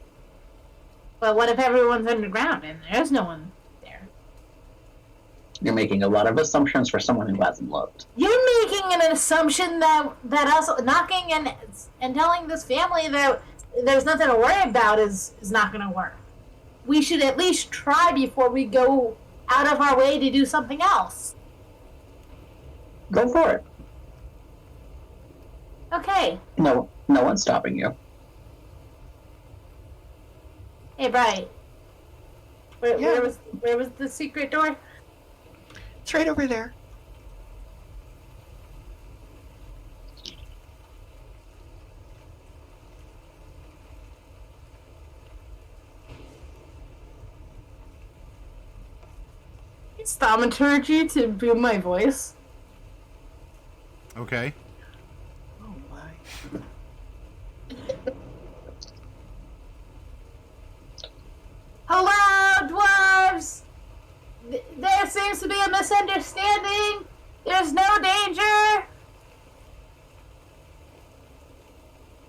Speaker 3: But what if everyone's underground and there's no one there?
Speaker 4: You're making a lot of assumptions for someone who hasn't looked.
Speaker 3: You're making an assumption that us knocking and telling this family that there's nothing to worry about is not going to work. We should at least try before we go out of our way to do something else.
Speaker 4: Go for it.
Speaker 3: Okay.
Speaker 4: No one's stopping you.
Speaker 3: Hey, Bright. Where was the secret door?
Speaker 5: It's right over there.
Speaker 3: It's thaumaturgy to boom my voice.
Speaker 1: Okay.
Speaker 5: Oh my.
Speaker 3: Hello, dwarves! There seems to be a misunderstanding. There's no danger.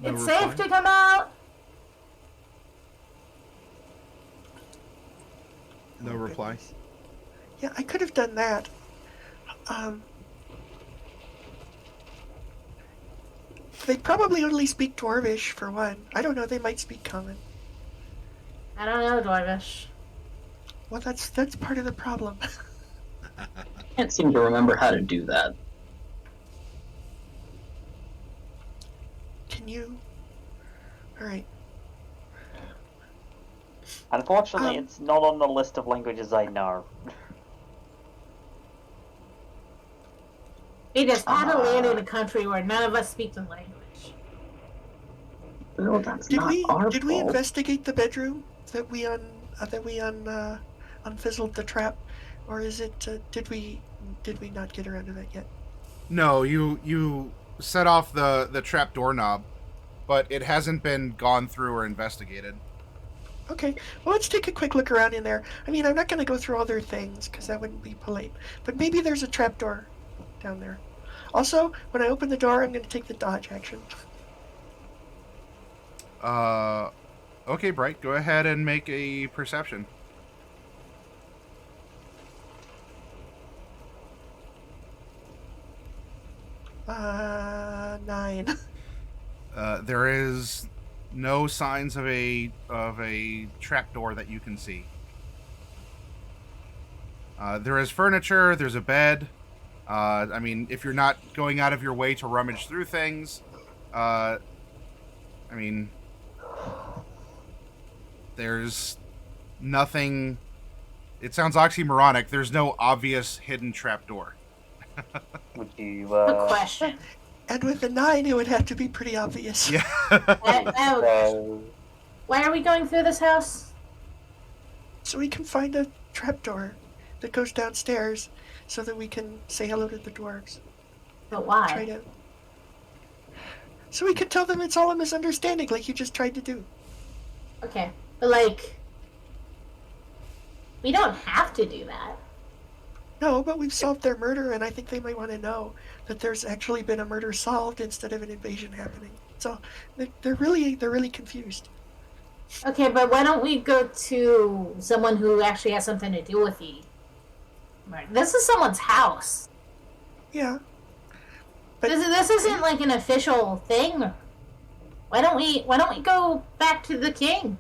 Speaker 1: No
Speaker 3: It's
Speaker 1: reply?
Speaker 3: safe to come out.
Speaker 1: No
Speaker 5: Oh,
Speaker 1: reply.
Speaker 5: goodness. Yeah, I could have done that. They probably only speak Dwarvish, for one. I don't know, they might speak Common.
Speaker 3: I don't know, Dwarvish.
Speaker 5: Well, that's part of the problem.
Speaker 4: Can't seem to remember how to do that.
Speaker 5: Can you? Alright.
Speaker 2: Unfortunately, it's not on the list of languages I know.
Speaker 3: We just had to land in a country where none of us speak the language.
Speaker 4: No, that's
Speaker 5: Did
Speaker 4: not
Speaker 5: we
Speaker 4: our
Speaker 5: did we
Speaker 4: fault.
Speaker 5: investigate the bedroom that we unfizzled the trap, or is it did we not get around to that yet?
Speaker 1: No, you set off the trap doorknob, but it hasn't been gone through or investigated.
Speaker 5: Okay, well, let's take a quick look around in there. I mean, I'm not going to go through all their things because that wouldn't be polite, but maybe there's a trapdoor down there. Also, when I open the door, I'm going to take the dodge action.
Speaker 1: Okay, Bright, go ahead and make a perception.
Speaker 5: Uh, 9.
Speaker 1: There is no signs of a trapdoor that you can see. There is furniture. There's a bed. I mean, if you're not going out of your way to rummage through things, I mean, there's nothing. It sounds oxymoronic. There's no obvious hidden trapdoor.
Speaker 2: Would you,
Speaker 3: Good question.
Speaker 5: And with the 9, it would have to be pretty obvious.
Speaker 1: Yeah.
Speaker 3: Why are we going through this house?
Speaker 5: So we can find a trapdoor that goes downstairs so that we can say hello to the dwarves.
Speaker 3: But why?
Speaker 5: Try to... So we can tell them it's all a misunderstanding like you just tried to do.
Speaker 3: Okay, but like, we don't have to do that.
Speaker 5: No, but we've solved their murder, and I think they might want to know that there's actually been a murder solved instead of an invasion happening. So they're really confused.
Speaker 3: Okay, but why don't we go to someone who actually has something to do with the murder? This is someone's house.
Speaker 5: Yeah. But
Speaker 3: This isn't like an official thing. Why don't we go back to the king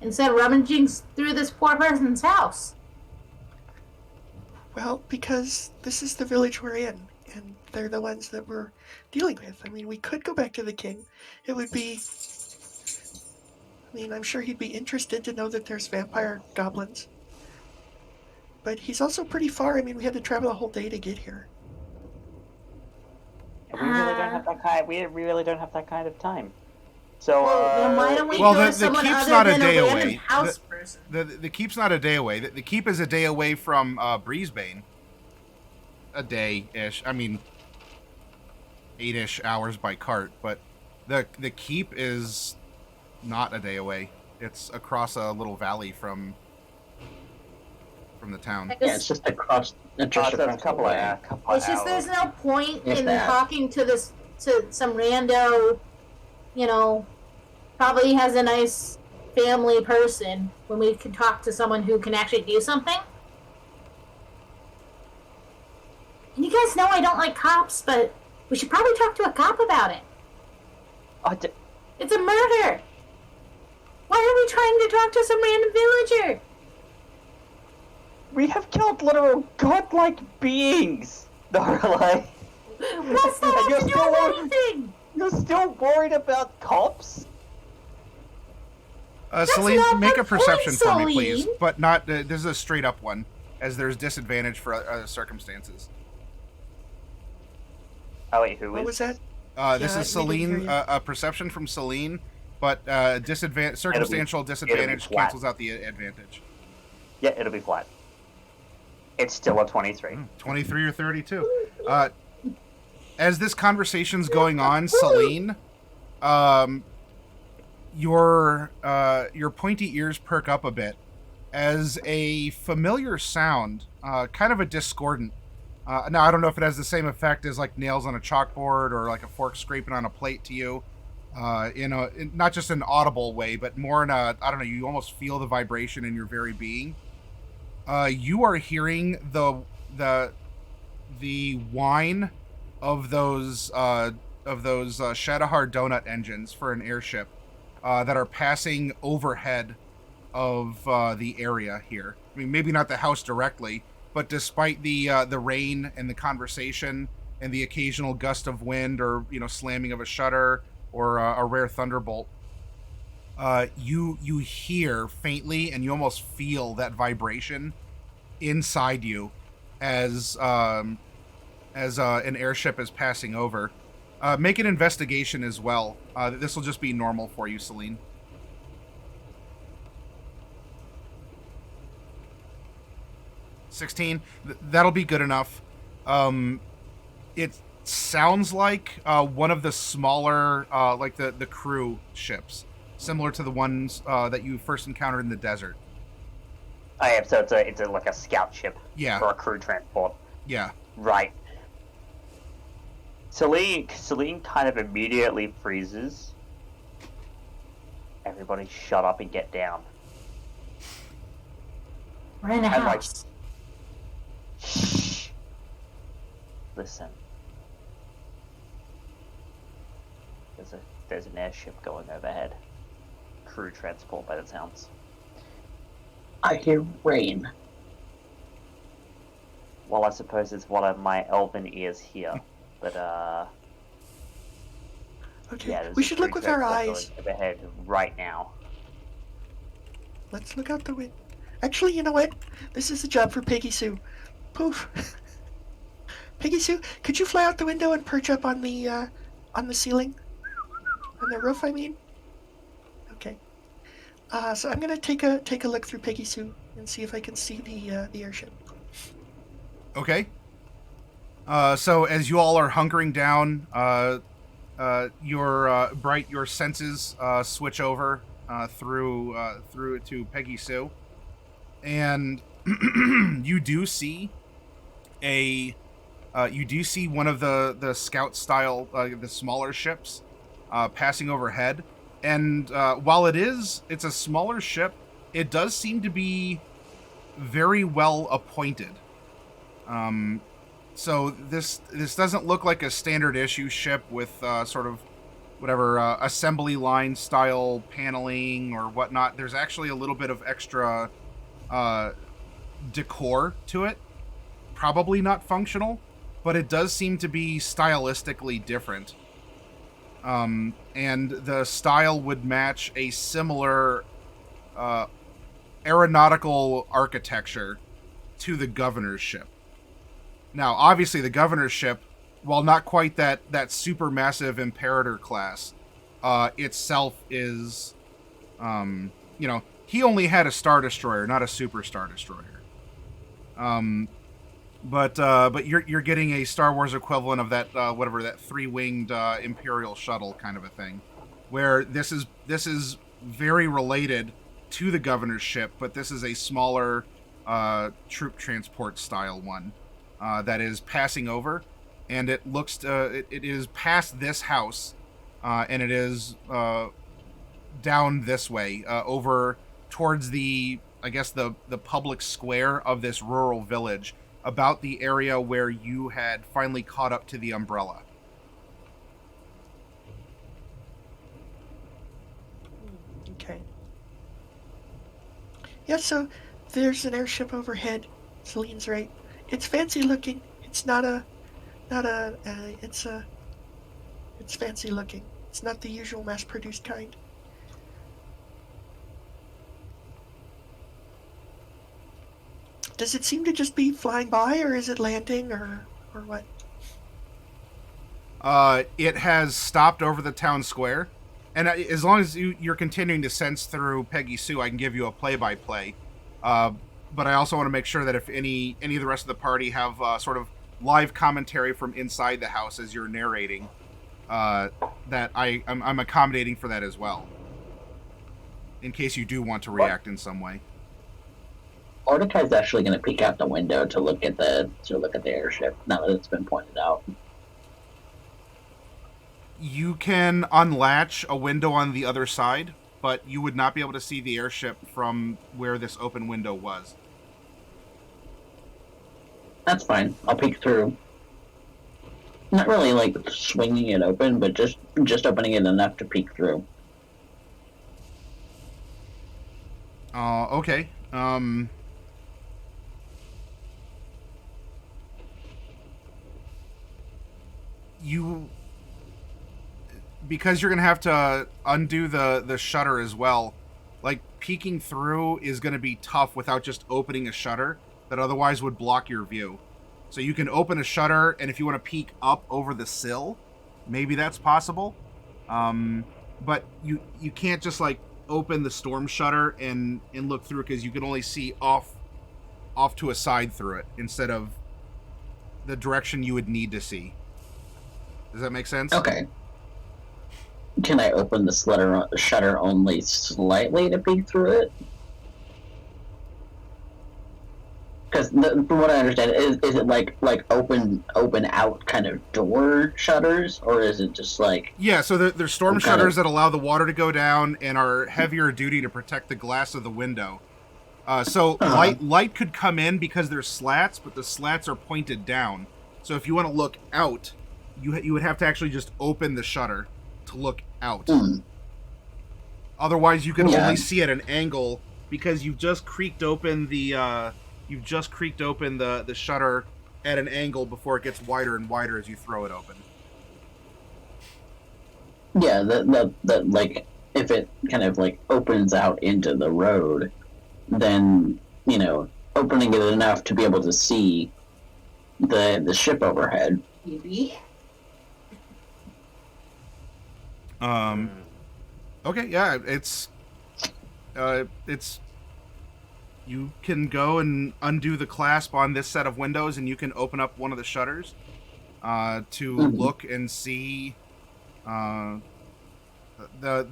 Speaker 3: instead of rummaging through this poor person's house?
Speaker 5: well, because this is the village we're in, and they're the ones that we're dealing with. I mean, we could go back to the king. It would be... I mean, I'm sure he'd be interested to know that there's vampire goblins. But he's also pretty far. I mean, we had to travel a whole day to get here.
Speaker 2: We really don't have that kind. We really don't have that kind of time. So
Speaker 3: Well, then why don't we
Speaker 1: Well,
Speaker 3: go to
Speaker 1: the
Speaker 3: someone
Speaker 1: keep's
Speaker 3: other
Speaker 1: not a
Speaker 3: than
Speaker 1: day
Speaker 3: a random
Speaker 1: away.
Speaker 3: house person?
Speaker 1: The keep's not a day away. The keep is a day away from Brisbane. A day-ish. I mean, 8-ish hours by cart. But the keep is not a day away. It's across a little valley from from the town.
Speaker 4: Yeah, it's just across. Just
Speaker 2: So
Speaker 4: across
Speaker 2: it's a couple
Speaker 4: the
Speaker 2: of
Speaker 4: way.
Speaker 2: couple
Speaker 3: It's
Speaker 2: of
Speaker 3: just there's
Speaker 2: hours.
Speaker 3: no point
Speaker 4: If
Speaker 3: in
Speaker 4: that.
Speaker 3: talking to some rando, you know, probably has a nice family person when we can talk to someone who can actually do something. And you guys know I don't like cops, but we should probably talk to a cop about it. It's a murder. Why are we trying to talk to some random villager?
Speaker 2: We have killed literal godlike beings. No, like.
Speaker 3: What's that have to do with anything?
Speaker 2: You're still worried about cops?
Speaker 1: Celine,
Speaker 3: not
Speaker 1: make
Speaker 3: the
Speaker 1: a perception
Speaker 3: point,
Speaker 1: for me, please.
Speaker 3: Celine.
Speaker 1: But not. This is a straight up one, as there's disadvantage for circumstances.
Speaker 2: Oh wait, who
Speaker 5: What
Speaker 2: is?
Speaker 5: was that?
Speaker 1: This
Speaker 5: Yeah,
Speaker 1: is
Speaker 5: we didn't hear
Speaker 1: Celine.
Speaker 5: you.
Speaker 1: A perception from Celine, but circumstantial disadvantage
Speaker 2: flat.
Speaker 1: cancels out the advantage.
Speaker 2: Yeah, it'll be flat. It's still a 23.
Speaker 1: 23 or 32. As this conversation's going on, Celine, your pointy ears perk up a bit as a familiar sound, kind of a discordant. Now, I don't know if it has the same effect as like nails on a chalkboard or like a fork scraping on a plate to you, not just an audible way, but more in a, I don't know, you almost feel the vibration in your very being. You are hearing the whine of those Shadowhar donut engines for an airship that are passing overhead of the area here. I mean, maybe not the house directly, but despite the rain and the conversation and the occasional gust of wind or slamming of a shutter or a rare thunderbolt, you hear faintly and you almost feel that vibration inside you as an airship is passing over. Make an investigation as well. This will just be normal for you, Celine. 16. That'll be good enough. It sounds like one of the smaller, like the crew ships, similar to the ones that you first encountered in the desert.
Speaker 2: Oh yeah, so it's like a scout ship.
Speaker 1: Yeah.
Speaker 2: For a crew transport.
Speaker 1: Yeah.
Speaker 2: Right. Celine kind of immediately freezes. Everybody shut up and get down.
Speaker 3: We're in a
Speaker 2: I like-
Speaker 3: house.
Speaker 2: Shh. Listen. There's an airship going overhead. Crew transport by the sounds.
Speaker 4: I hear rain.
Speaker 2: Well, I suppose it's one of my elven ears here. But
Speaker 5: Okay,
Speaker 2: yeah, there's
Speaker 5: we
Speaker 2: a
Speaker 5: should look
Speaker 2: crew
Speaker 5: with our
Speaker 2: transport
Speaker 5: eyes.
Speaker 2: going overhead right now.
Speaker 5: Let's look out the window. Actually, you know what? This is a job for Piggy Sue. Poof. Piggy Sue, could you fly out the window and perch up on the ceiling? On the roof, I mean? Okay. So I'm gonna take a look through Piggy Sue and see if I can see the airship.
Speaker 1: Okay. So as you all are hunkering down, your senses switch over through to Peggy Sue, and you do see one of the scout style the smaller ships passing overhead, and while it's a smaller ship, it does seem to be very well appointed. So this doesn't look like a standard issue ship with sort of whatever assembly line style paneling or whatnot. There's actually a little bit of extra decor to it. Probably not functional, but it does seem to be stylistically different. And the style would match a similar aeronautical architecture to the governor's ship. Now, obviously, the governor's ship, while not quite that super massive Imperator class, itself is, he only had a Star Destroyer, not a Super Star Destroyer. But you're getting a Star Wars equivalent of that that 3-winged Imperial shuttle kind of a thing, where this is very related to the governor's ship, but this is a smaller troop transport style one that is passing over, and it looks it is past this house, and it is down this way over towards the, I guess, the public square of this rural village, about the area where you had finally caught up to the umbrella.
Speaker 5: Okay. Yeah, so there's an airship overhead. Celine's right. It's fancy looking. It's it's fancy looking. It's not the usual mass-produced kind. Does it seem to just be flying by, or is it landing, or what?
Speaker 1: It has stopped over the town square, and as long as you're continuing to sense through Peggy Sue, I can give you a play-by-play. But I also want to make sure that if any of the rest of the party have sort of live commentary from inside the house as you're narrating, that I'm accommodating for that as well, in case you do want to react in some way.
Speaker 4: Mordecai's actually going to peek out the window to look at the airship now that it's been pointed out.
Speaker 1: You can unlatch a window on the other side, but you would not be able to see the airship from where this open window was.
Speaker 4: That's fine. I'll peek through. Not really like swinging it open, but just opening it enough to peek through.
Speaker 1: Okay. Because you're going to have to undo the shutter as well, like, peeking through is going to be tough without just opening a shutter that otherwise would block your view. So you can open a shutter, and if you want to peek up over the sill, maybe that's possible. But you can't just, like, open the storm shutter and look through, because you can only see off to a side through it instead of the direction you would need to see. Does that make sense?
Speaker 4: Okay. Can I open the shutter only slightly to peek through it? Because from what I understand, is it like open out kind of door shutters, or is it just like...
Speaker 1: Yeah, so there's storm shutters that allow the water to go down and are heavier duty to protect the glass of the window. Light could come in because there's slats, but the slats are pointed down. So if you want to look out, you would have to actually just open the shutter to look out. Otherwise, you can only see at an angle, because you've just creaked open the shutter at an angle before it gets wider and wider as you throw it open.
Speaker 4: Yeah, that like, if it kind of like opens out into the road, then, you know, opening it enough to be able to see the ship overhead.
Speaker 3: Maybe.
Speaker 1: Okay, yeah, it's you can go and undo the clasp on this set of windows, and you can open up one of the shutters to look and see. The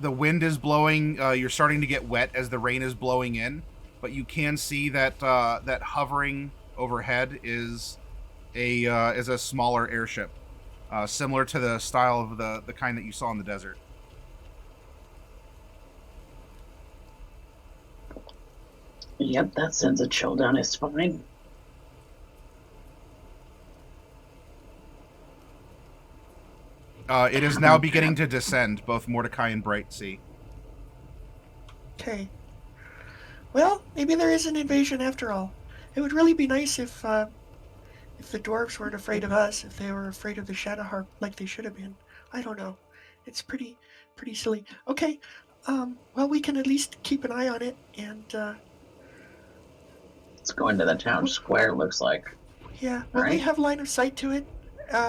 Speaker 1: wind is blowing. You're starting to get wet as the rain is blowing in, but you can see that that hovering overhead is a smaller airship, similar to the style of the kind that you saw in the desert.
Speaker 4: Yep, that sends a chill down his spine.
Speaker 1: It is now beginning to descend, both Mordecai and Bright see.
Speaker 5: Okay. Well, maybe there is an invasion after all. It would really be nice if the dwarves weren't afraid of us, if they were afraid of the Shadowharp like they should have been. I don't know. It's pretty silly. Okay. Well, we can at least keep an eye on it, and
Speaker 4: It's going to the town square, looks like.
Speaker 5: yeah, will we have line of sight to it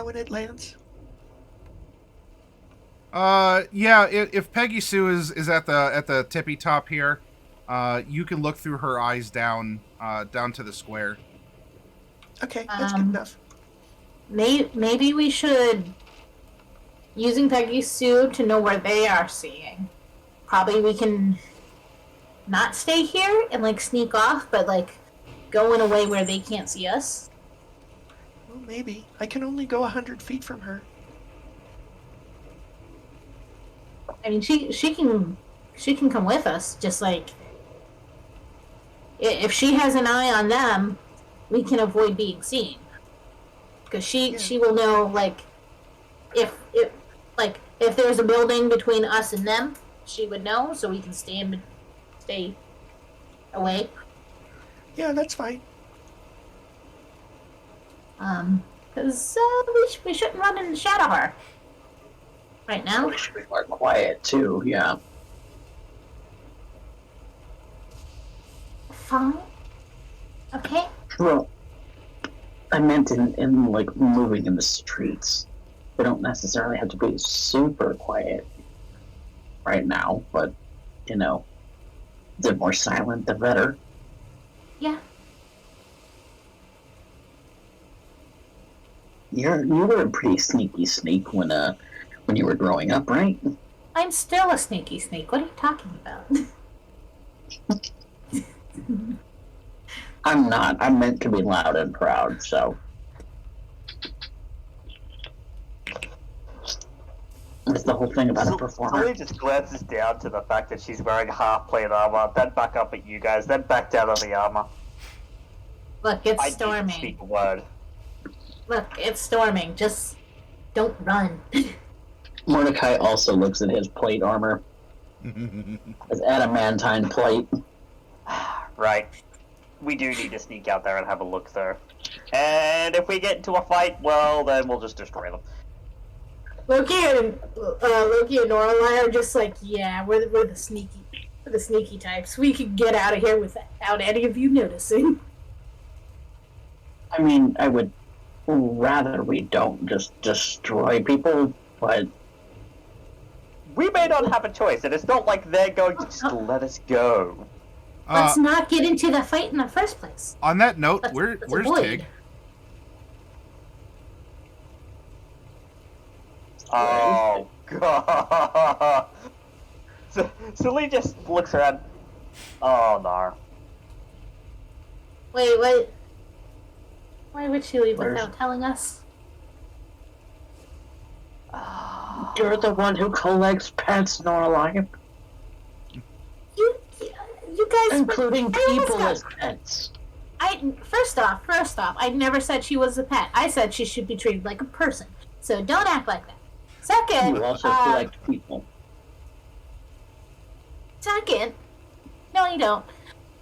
Speaker 5: when it lands?
Speaker 1: Yeah. If Peggy Sue is at the tippy top here, you can look through her eyes down to the square.
Speaker 5: Okay, that's good enough.
Speaker 3: Maybe we should, using Peggy Sue to know where they are seeing. Probably we can not stay here and like sneak off, but like go in a way where they can't see us?
Speaker 5: Well, maybe. I can only go 100 feet from her.
Speaker 3: I mean, she can come with us. Just like if she has an eye on them, we can avoid being seen. Because she will know, like, if there's a building between us and them, she would know, so we can stay away.
Speaker 5: Yeah, that's fine.
Speaker 3: Because we shouldn't run in the shadow of her right now.
Speaker 4: We should be more quiet too. Yeah.
Speaker 3: Fine. Okay.
Speaker 4: Well, I meant in like moving in the streets. They don't necessarily have to be super quiet right now, but the more silent, the better.
Speaker 3: Yeah.
Speaker 4: You were a pretty sneaky snake when you were growing up, right?
Speaker 3: I'm still a sneaky snake. What are you talking about?
Speaker 4: I'm not. I'm meant to be loud and proud, so. That's the whole thing about a performer.
Speaker 2: Sully just glances down to the fact that she's wearing half-plate armor, then back up at you guys, then back down on the armor.
Speaker 3: Look, it's
Speaker 2: I didn't
Speaker 3: storming.
Speaker 2: speak a word.
Speaker 3: Look, it's storming. Just don't run.
Speaker 4: Mordecai also looks at his plate armor. His adamantine plate.
Speaker 2: Right. We do need to sneak out there and have a look, though. And if we get into a fight, well, then we'll just destroy them.
Speaker 3: Loki and Norlai are just like, yeah, we're the sneaky types. We could get out of here without any of you noticing.
Speaker 4: I mean, I would rather we don't just destroy people, but
Speaker 2: We may not have a choice, and it's not like they're going to just let us go.
Speaker 3: Let's not get into the fight in the first place.
Speaker 1: On that note,
Speaker 3: Let's
Speaker 1: where's
Speaker 3: avoid.
Speaker 1: Tig?
Speaker 2: Oh, God. So Lee just looks around. Oh, no.
Speaker 3: Wait, what? Why would she leave
Speaker 4: Where's-
Speaker 3: without telling us?
Speaker 4: you're the one who collects pets, Norlai.
Speaker 3: You guys,
Speaker 4: Including
Speaker 3: I almost
Speaker 4: people
Speaker 3: got-
Speaker 4: as pets.
Speaker 3: First off, I never said she was a pet. I said she should be treated like a person. So don't act like that. Second,
Speaker 4: You also collect people.
Speaker 3: no, you don't.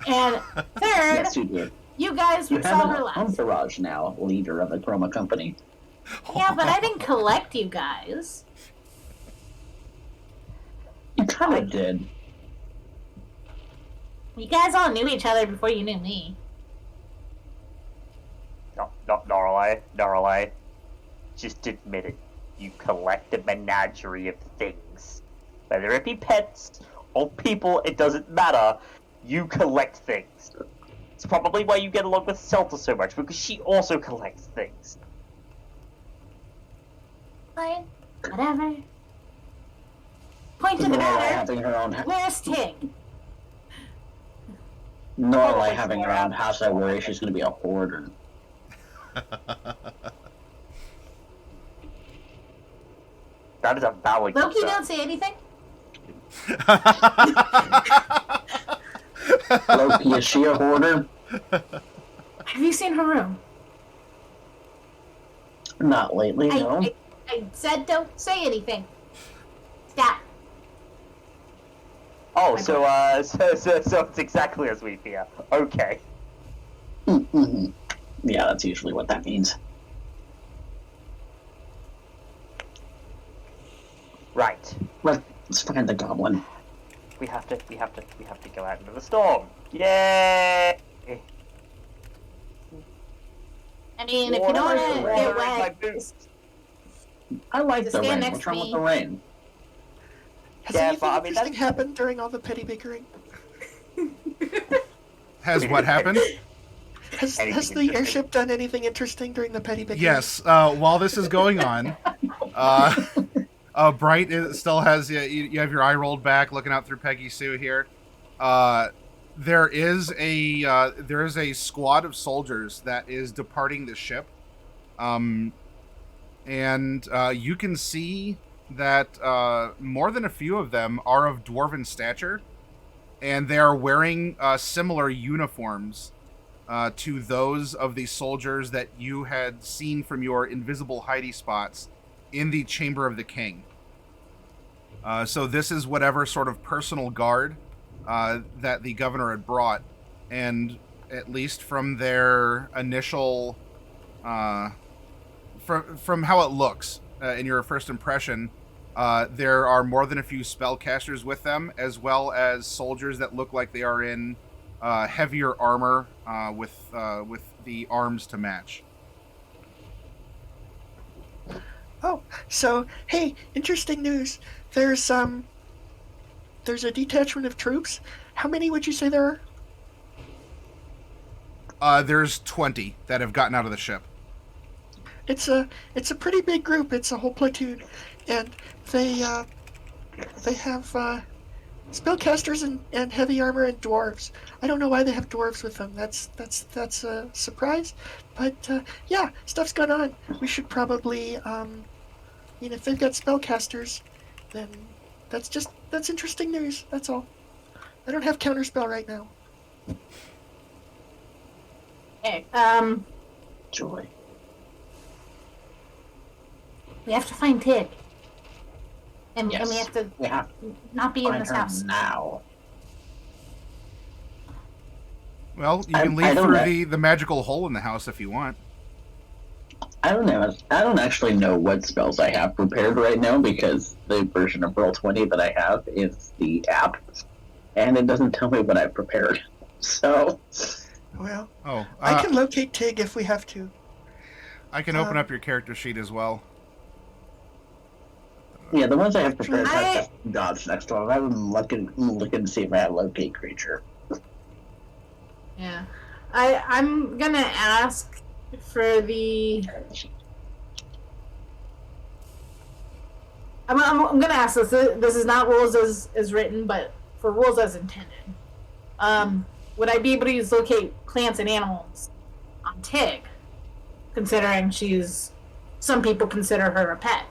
Speaker 3: And third,
Speaker 4: Yes, you do.
Speaker 3: you guys
Speaker 4: You
Speaker 3: would
Speaker 4: have
Speaker 3: saw
Speaker 4: an
Speaker 3: her last.
Speaker 4: entourage now, leader of the Chroma Company.
Speaker 3: Yeah, but I didn't collect you guys.
Speaker 4: You kind of did.
Speaker 3: You guys all knew each other before you knew me.
Speaker 2: No, Norlai. Just admit it. You collect a menagerie of things. Whether it be pets or people, it doesn't matter. You collect things. It's probably why you get along with Celta so much, because she also collects things.
Speaker 3: Fine, whatever. Point to the
Speaker 4: Norlai
Speaker 3: matter.
Speaker 4: having her own
Speaker 3: Where's Tig?
Speaker 4: Norlai having her own house, I worry she's going to be a hoarder.
Speaker 2: That is a valid
Speaker 3: Loki,
Speaker 2: concern.
Speaker 3: don't say anything.
Speaker 4: Loki, is she a hoarder?
Speaker 3: Have you seen her room?
Speaker 4: Not lately, no.
Speaker 3: I said don't say anything. Stop.
Speaker 2: Oh, so it's exactly as we fear. Okay.
Speaker 4: Mm-hmm. Yeah, that's usually what that means.
Speaker 2: Right.
Speaker 4: Let's find the goblin.
Speaker 2: We have to go out into the storm. Yay!
Speaker 3: I mean, if you don't want to
Speaker 2: Water
Speaker 3: get
Speaker 2: in my
Speaker 3: wet,
Speaker 2: boots.
Speaker 4: I like
Speaker 3: Just
Speaker 4: the
Speaker 3: stand
Speaker 4: rain.
Speaker 3: next
Speaker 4: What's
Speaker 3: to
Speaker 4: wrong with
Speaker 3: me.
Speaker 4: the rain?
Speaker 5: Has
Speaker 2: Yeah,
Speaker 5: anything
Speaker 2: but, I mean,
Speaker 5: interesting
Speaker 2: that's-
Speaker 5: happened during all the petty bickering?
Speaker 1: Has what happened?
Speaker 5: Has
Speaker 2: Anything
Speaker 5: the
Speaker 2: interesting?
Speaker 5: airship done anything interesting during the petty bickering?
Speaker 1: Yes. While this is going on, Bright still has you have your eye rolled back, looking out through Peggy Sue here. There is a squad of soldiers that is departing the ship, and you can see that more than a few of them are of dwarven stature, and they are wearing similar uniforms to those of the soldiers that you had seen from your invisible hidey spots in the Chamber of the King. So this is whatever sort of personal guard that the governor had brought, and at least from their initial, from how it looks in your first impression, there are more than a few spellcasters with them, as well as soldiers that look like they are in heavier armor with the arms to match.
Speaker 5: Oh, so hey, interesting news. There's a detachment of troops. How many would you say there
Speaker 1: are? There's 20 that have gotten out of the ship.
Speaker 5: It's a pretty big group. It's a whole platoon, and they have spellcasters and heavy armor and dwarves. I don't know why they have dwarves with them. That's a surprise, but yeah, stuff's gone on. We should probably if they've got spellcasters, then that's interesting news. That's all. I don't have counterspell right now.
Speaker 3: Okay,
Speaker 4: Joy.
Speaker 3: we have to find Tig. And
Speaker 4: Yes.
Speaker 3: we have to
Speaker 4: We have
Speaker 3: not be
Speaker 4: to
Speaker 3: in
Speaker 4: find
Speaker 3: this
Speaker 4: her
Speaker 3: house.
Speaker 4: now.
Speaker 1: Well, you
Speaker 4: I
Speaker 1: can leave
Speaker 4: don't
Speaker 1: through
Speaker 4: know.
Speaker 1: the magical hole in the house if you want.
Speaker 4: I don't know. I don't actually know what spells I have prepared right now because the version of Roll20 that I have is the app, and it doesn't tell me what I've prepared. So,
Speaker 5: Well,
Speaker 1: Oh,
Speaker 5: I can locate Tig if we have to.
Speaker 1: I can open up your character sheet as well.
Speaker 4: yeah, the ones I have prepared
Speaker 3: I-
Speaker 4: have just dots next to them. I'm looking to see if I have locate creature.
Speaker 3: Yeah. I'm gonna ask for the... I'm gonna ask this. This is not rules as written, but for rules as intended. Would I be able to use locate plants and animals on Tig, considering some people consider her a pet?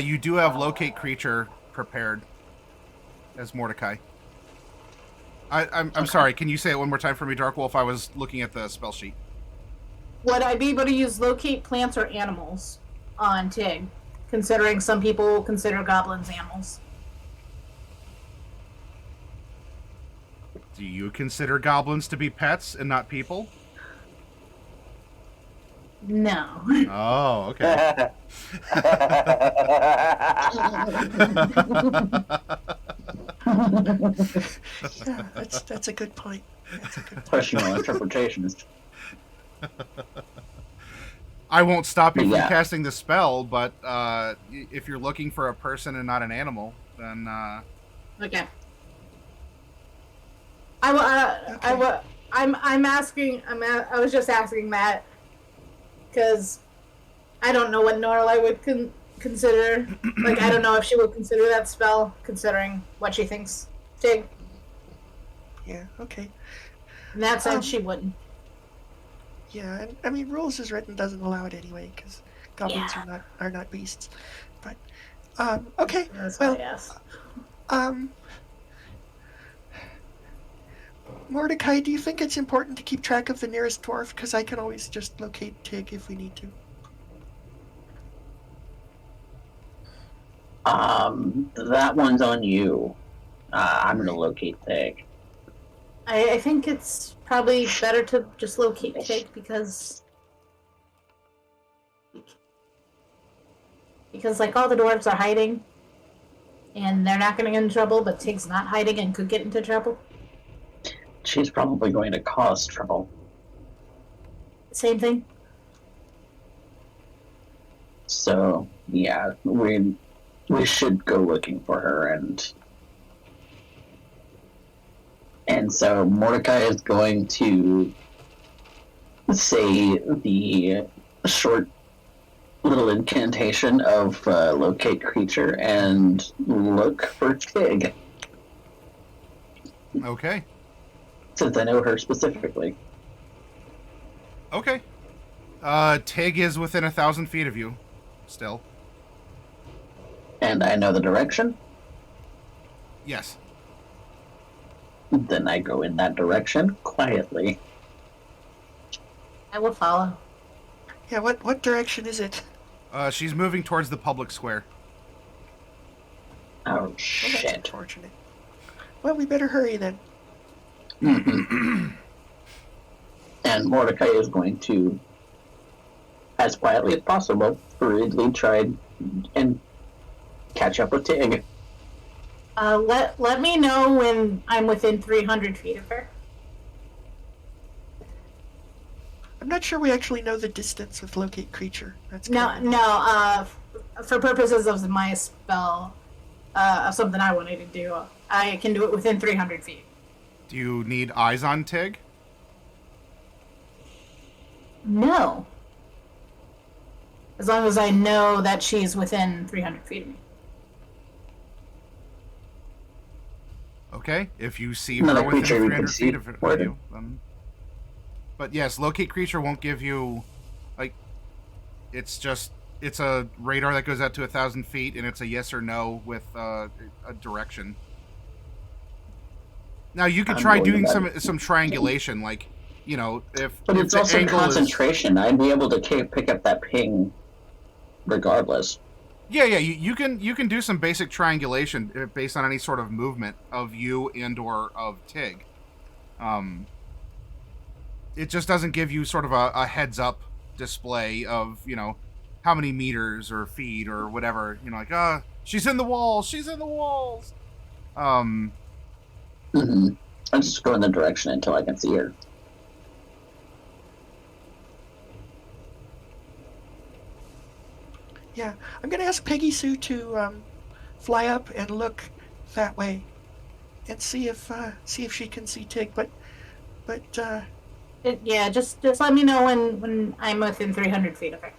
Speaker 1: You do have locate creature prepared as Mordecai. I'm sorry. Can you say it one more time for me, Darkwolf? I was looking at the spell sheet.
Speaker 3: Would I be able to use locate plants or animals on Tig, considering some people consider goblins animals?
Speaker 1: Do you consider goblins to be pets and not people?
Speaker 3: No.
Speaker 1: Oh, okay.
Speaker 5: Yeah, that's a good point.
Speaker 4: Personal interpretations.
Speaker 1: I won't stop you from
Speaker 4: Yeah.
Speaker 1: casting the spell, but if you're looking for a person and not an animal, then
Speaker 3: Okay. I was just asking that because I don't know what Norlai would consider. Like, I don't know if she would consider that spell, considering what she thinks Tig.
Speaker 5: Yeah, okay.
Speaker 3: In that sense, she wouldn't.
Speaker 5: Yeah, and I mean, rules as written doesn't allow it anyway because goblins
Speaker 3: Yeah.
Speaker 5: are not beasts. But okay,
Speaker 3: That's
Speaker 5: well,
Speaker 3: why I asked.
Speaker 5: Mordecai, do you think it's important to keep track of the nearest dwarf? Because I can always just locate Tig if we need to.
Speaker 4: That one's on you. I'm gonna locate Thig.
Speaker 3: I think it's probably better to just locate Tig because like all the dwarves are hiding and they're not going to get in trouble, but Tig's not hiding and could get into trouble.
Speaker 4: She's probably going to cause trouble.
Speaker 3: Same thing.
Speaker 4: So yeah, we should go looking for her, and so Mordecai is going to say the short little incantation of locate creature and look for Tig.
Speaker 1: Okay.
Speaker 4: Since I know her specifically.
Speaker 1: Okay. Tig is within 1,000 feet of you, still.
Speaker 4: And I know the direction?
Speaker 1: Yes.
Speaker 4: Then I go in that direction quietly.
Speaker 3: I will follow.
Speaker 5: Yeah, what direction is it?
Speaker 1: She's moving towards the public square.
Speaker 4: Oh,
Speaker 5: Well, that's
Speaker 4: shit.
Speaker 5: unfortunate. Well, we better hurry then.
Speaker 4: And Mordecai is going to, as quietly as possible, hurriedly try and catch up with Tig.
Speaker 3: Let me know when I'm within 300 feet of her.
Speaker 5: I'm not sure we actually know the distance with locate creature. That's
Speaker 3: No,
Speaker 5: kind of-
Speaker 3: no. For purposes of my spell, of something I wanted to do, I can do it within 300 feet.
Speaker 1: Do you need eyes on Tig?
Speaker 3: No. As long as I know that she's within 300 feet of me.
Speaker 1: Okay. If you see
Speaker 4: Another
Speaker 1: her within
Speaker 4: creature we
Speaker 1: 300
Speaker 4: can see
Speaker 1: feet of
Speaker 4: where
Speaker 1: you, then... But yes, locate creature won't give you, like, it's a radar that goes out to 1,000 feet, and it's a yes or no with a direction. Now you could try doing some triangulation, like, you know, if
Speaker 4: But it's
Speaker 1: the
Speaker 4: also
Speaker 1: angle
Speaker 4: concentration. I'd be able to pick up that ping regardless.
Speaker 1: Yeah, you can do some basic triangulation based on any sort of movement of you and or of Tig. It just doesn't give you sort of a heads up display of, you know, how many meters or feet or whatever, you know, like, she's in the walls, she's in the walls.
Speaker 4: I'm just going the direction until I can see her.
Speaker 5: Yeah, I'm gonna ask Peggy Sue to fly up and look that way, and see if she can see Tig. But
Speaker 3: Yeah, just let me know when I'm within 300 feet of her.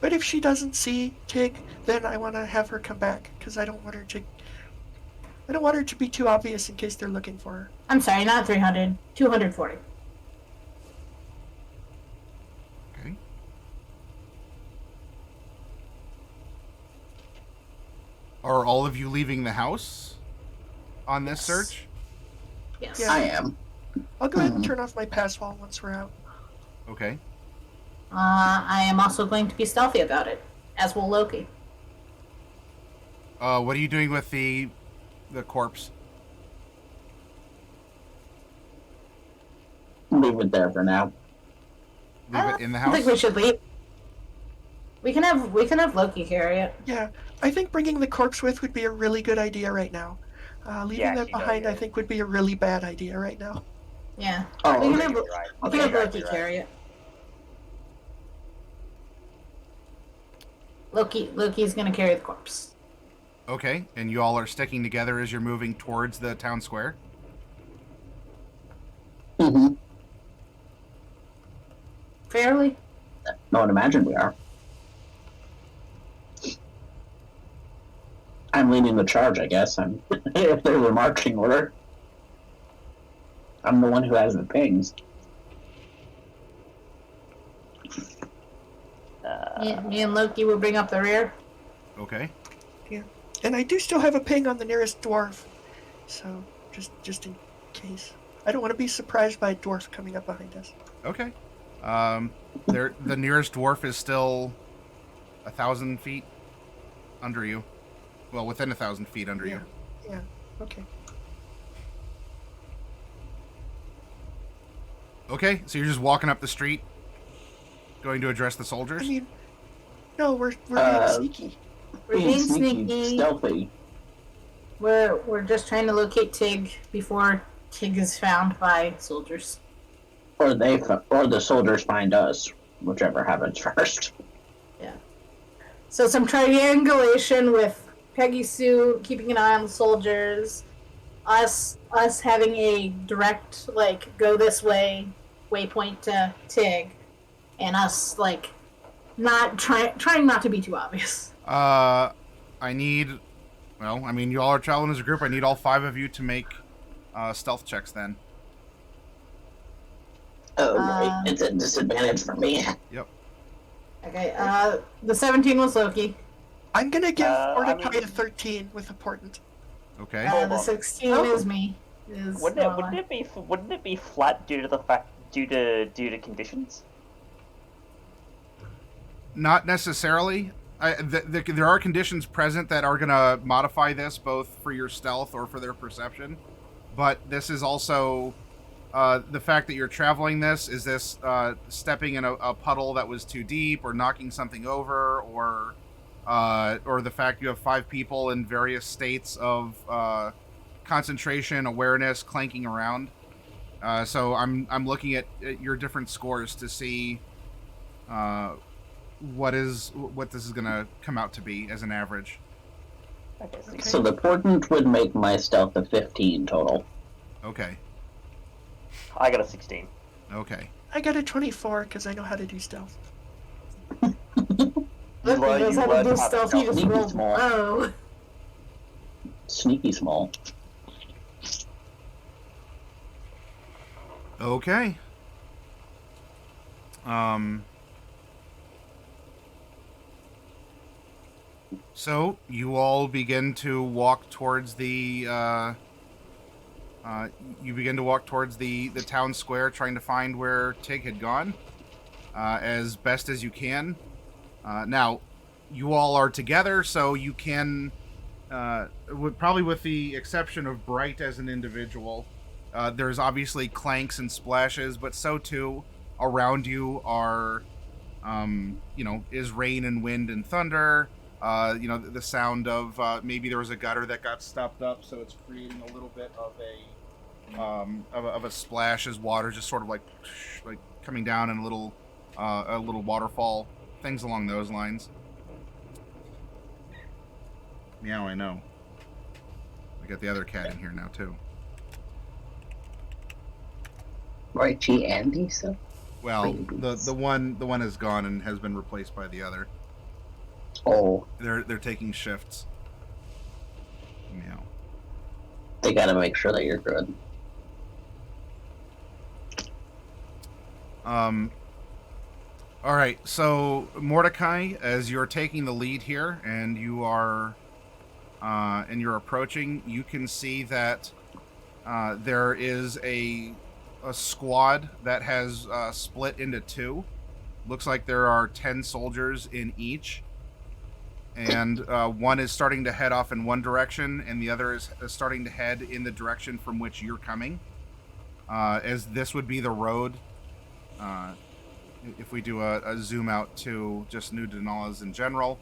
Speaker 5: But if she doesn't see Tig, then I want to have her come back because I don't want her to be too obvious in case they're looking for her.
Speaker 3: I'm sorry, not 300, 240.
Speaker 1: Okay. Are all of you leaving the house on this search?
Speaker 3: Yes.
Speaker 5: Yeah.
Speaker 4: I am.
Speaker 5: I'll go ahead and turn off my pass wall once we're out.
Speaker 1: Okay.
Speaker 3: I am also going to be stealthy about it, as will Loki.
Speaker 1: What are you doing with the corpse?
Speaker 4: Leave it there for now.
Speaker 1: Leave it in the
Speaker 3: I
Speaker 1: house?
Speaker 3: think we should leave. We can have Loki carry it.
Speaker 5: Yeah, I think bringing the corpse with would be a really good idea right now. Leaving that
Speaker 2: actually, no,
Speaker 5: behind,
Speaker 2: you're
Speaker 5: I think, would be a really bad idea right now.
Speaker 3: Yeah.
Speaker 4: Oh,
Speaker 3: we can
Speaker 4: okay.
Speaker 3: have,
Speaker 2: You're right.
Speaker 3: we can have
Speaker 2: You're
Speaker 3: Loki
Speaker 2: right.
Speaker 3: carry it. Loki's gonna carry the corpse.
Speaker 1: Okay, and you all are sticking together as you're moving towards the town square?
Speaker 3: Fairly?
Speaker 4: I would imagine we are. I'm leading the charge, I guess. If there's a marching order. I'm the one who has the pings.
Speaker 3: Me and Loki will bring up the rear.
Speaker 1: Okay.
Speaker 5: And I do still have a ping on the nearest dwarf, so just in case. I don't want to be surprised by a dwarf coming up behind us.
Speaker 1: Okay. The nearest dwarf is still 1,000 feet under you. Well, within 1,000 feet under you.
Speaker 5: Yeah, okay.
Speaker 1: Okay, so you're just walking up the street, going to address the soldiers?
Speaker 5: I mean, no, we're being sneaky.
Speaker 3: We're being sneaky.
Speaker 4: Stealthy.
Speaker 3: We're just trying to locate Tig before Tig is found by soldiers.
Speaker 4: Or the soldiers find us, whichever happens first.
Speaker 3: Yeah. So some triangulation with Peggy Sue keeping an eye on the soldiers, us having a direct go this way waypoint to Tig, and us not trying not to be too obvious.
Speaker 1: I need. Well, I mean, you all are traveling as a group. I need all 5 of you to make stealth checks then.
Speaker 4: Oh, right. It's a disadvantage for me.
Speaker 1: Yep.
Speaker 3: Okay, the 17 was Loki.
Speaker 5: I'm gonna give Mordecai a 13 with important.
Speaker 1: Okay.
Speaker 3: The 16 is me.
Speaker 2: Wouldn't it be flat due to conditions?
Speaker 1: Not necessarily. There are conditions present that are going to modify this, both for your stealth or for their perception. But this is also the fact that you're traveling this. Is this stepping in a puddle that was too deep, or knocking something over, or the fact you have 5 people in various states of concentration, awareness, clanking around. So I'm looking at your different scores to see what this is going to come out to be as an average.
Speaker 2: Okay.
Speaker 4: So the portent would make my stealth a 15 total.
Speaker 1: Okay.
Speaker 2: I got a 16.
Speaker 1: Okay.
Speaker 5: I got a 24 because I know how to do stealth.
Speaker 3: Look, he knows how to do stealth. He just
Speaker 4: Sneaky
Speaker 3: rolled
Speaker 4: small.
Speaker 3: low.
Speaker 4: Sneaky small.
Speaker 1: Okay. So you all begin to walk towards the town square, trying to find where Tig had gone, as best as you can. Now, you all are together, so you can, probably with the exception of Bright as an individual, there's obviously clanks and splashes, but so too around you are, is rain and wind and thunder. The sound of maybe there was a gutter that got stopped up, so it's creating a little bit of a splash as water just sort of like coming down in a little waterfall, things along those lines. Meow, I know. I got the other cat in here now too.
Speaker 4: Right, G Andy, so.
Speaker 1: Well, the one is gone and has been replaced by the other.
Speaker 4: Oh.
Speaker 1: They're taking shifts. Meow.
Speaker 4: They gotta make sure that you're good.
Speaker 1: All right, so Mordecai, as you're taking the lead here, and you are, and you're approaching, you can see that there is a squad that has split into 2. Looks like there are 10 soldiers in each, and one is starting to head off in one direction, and the other is starting to head in the direction from which you're coming. As this would be the road. If we do a zoom out to just New Denalas in general,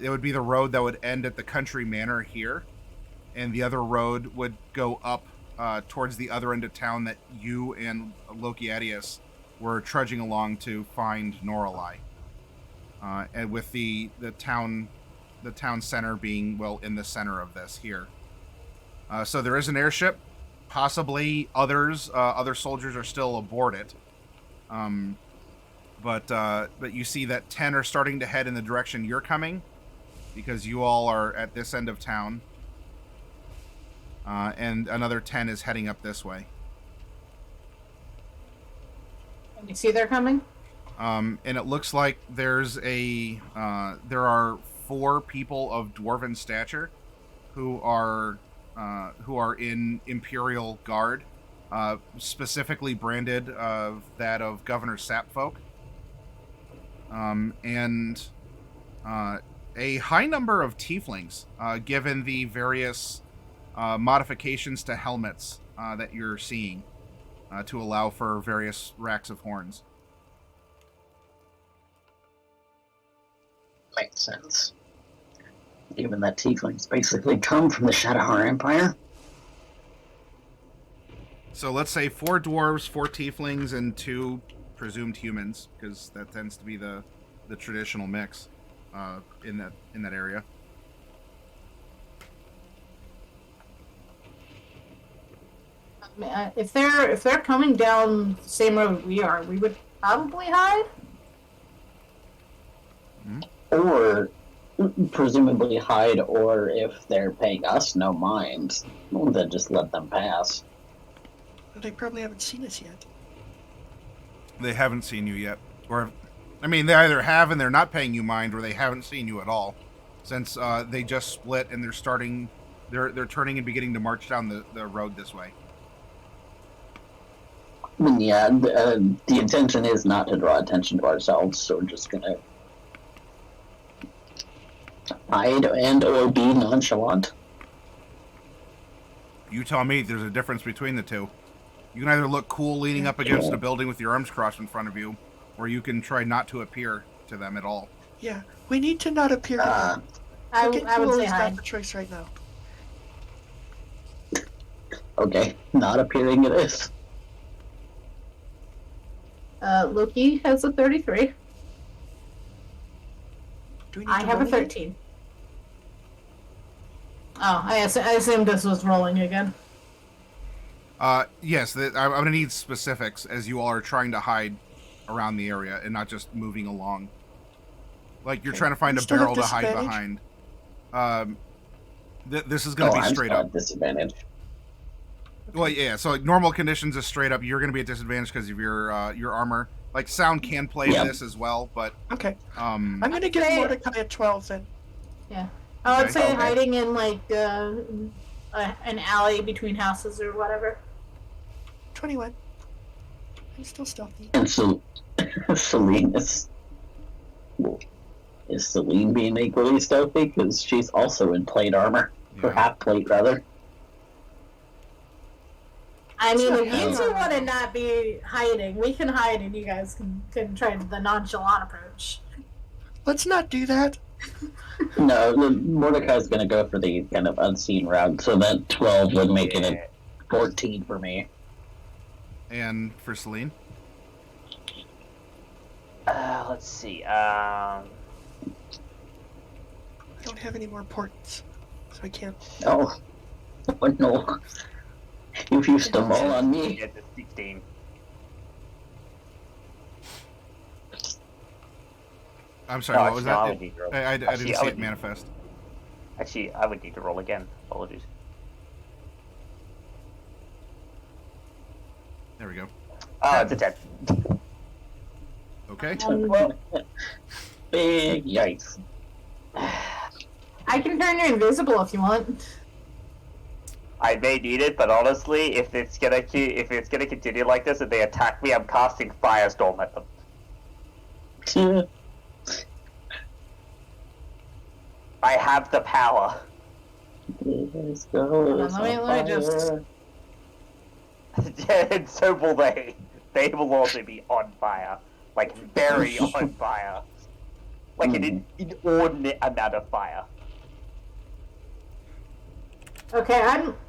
Speaker 1: it would be the road that would end at the country manor here, and the other road would go up towards the other end of town that you and Lokiadius were trudging along to find Noralai. And with the town center being, well, in the center of this here. So there is an airship. Possibly other soldiers are still aboard it. But you see that 10 are starting to head in the direction you're coming, because you all are at this end of town. And another 10 is heading up this way.
Speaker 3: Can you see they're coming?
Speaker 1: And it looks like there are 4 people of dwarven stature who are in Imperial Guard, specifically branded of that of Governor Sapfolk, and a high number of tieflings, given the various modifications to helmets that you're seeing to allow for various racks of horns.
Speaker 4: Makes sense. Given that tieflings basically come from the Shadowhorn Empire.
Speaker 1: So let's say 4 dwarves, 4 tieflings, and 2 presumed humans, because that tends to be the traditional mix in that area.
Speaker 3: If they're coming down the same road we are, we would probably hide.
Speaker 4: or presumably hide, or if they're paying us no mind, then just let them pass.
Speaker 5: They probably haven't seen us yet.
Speaker 1: They haven't seen you yet. Or, I mean, they either have and they're not paying you mind, or they haven't seen you at all. Since they just split and they're turning and beginning to march down the road this way.
Speaker 4: I mean, yeah, the intention is not to draw attention to ourselves, so we're just gonna hide and or be nonchalant.
Speaker 1: You tell me. There's a difference between the two. You can either look cool leaning up against a building with your arms crossed in front of you, or you can try not to appear to them at all.
Speaker 5: Yeah, we need to not appear to them.
Speaker 3: I
Speaker 5: Looking
Speaker 3: would
Speaker 5: cool
Speaker 3: say
Speaker 5: is
Speaker 3: hide.
Speaker 5: not the choice right now.
Speaker 4: Okay, not appearing it is.
Speaker 3: Loki has a 33.
Speaker 5: Do we need
Speaker 3: I
Speaker 5: to
Speaker 3: have a
Speaker 5: roll again?
Speaker 3: 13. Oh, I assumed this was rolling again.
Speaker 1: Yes, I'm going to need specifics as you all are trying to hide around the area and not just moving along. Like you're trying to find
Speaker 5: We
Speaker 1: a
Speaker 5: still have
Speaker 1: barrel to hide
Speaker 5: disadvantage?
Speaker 1: behind. This is going to be
Speaker 4: I'm
Speaker 1: straight
Speaker 4: still
Speaker 1: up.
Speaker 4: at disadvantage.
Speaker 1: Well, yeah. So like normal conditions is straight up. You're going to be at disadvantage because of your armor. Like sound can play
Speaker 4: Yep.
Speaker 1: this as well, but
Speaker 5: Okay.
Speaker 1: um,
Speaker 5: I'm gonna give
Speaker 3: say-
Speaker 5: Mordecai a 12 then.
Speaker 3: Yeah. I would
Speaker 1: Okay.
Speaker 3: say
Speaker 4: Okay.
Speaker 3: hiding in, like, an alley between houses or whatever.
Speaker 5: 21. I'm still stealthy.
Speaker 4: And so, Celine is Celine being equally stealthy? Because she's also in plate armor. Or
Speaker 1: yeah.
Speaker 4: half plate, rather.
Speaker 3: I mean,
Speaker 5: It's
Speaker 3: if
Speaker 5: not
Speaker 3: you two
Speaker 5: bad.
Speaker 3: want to not be hiding, we can hide and you guys can try the nonchalant approach.
Speaker 5: Let's not do that.
Speaker 4: No, Mordecai's gonna go for the kind of unseen route, so that 12 would make it a 14 for me.
Speaker 1: And for Celine,
Speaker 2: Let's see.
Speaker 5: I don't have any more ports, so I can't.
Speaker 4: Oh. Oh no. You've used them all on me.
Speaker 2: Get the 16.
Speaker 1: I'm sorry. What was
Speaker 2: actually, I
Speaker 1: that?
Speaker 2: would need to roll.
Speaker 1: I
Speaker 2: Actually,
Speaker 1: didn't
Speaker 2: I
Speaker 1: see
Speaker 2: would
Speaker 1: it
Speaker 2: need-
Speaker 1: manifest.
Speaker 2: Actually, I would need to roll again. Apologies.
Speaker 1: There we go.
Speaker 2: Oh, it's a 10.
Speaker 1: Okay.
Speaker 2: Well,
Speaker 4: Big yikes.
Speaker 3: I can turn you invisible if you want.
Speaker 2: I may need it, but honestly, if it's gonna continue like this and they attack me, I'm casting Firestorm at them. I have the power.
Speaker 4: Let's go.
Speaker 3: Hold on, let me just-
Speaker 2: And so will they. They will also be on fire. Like, very on fire. Like an inordinate amount of fire.
Speaker 3: Okay,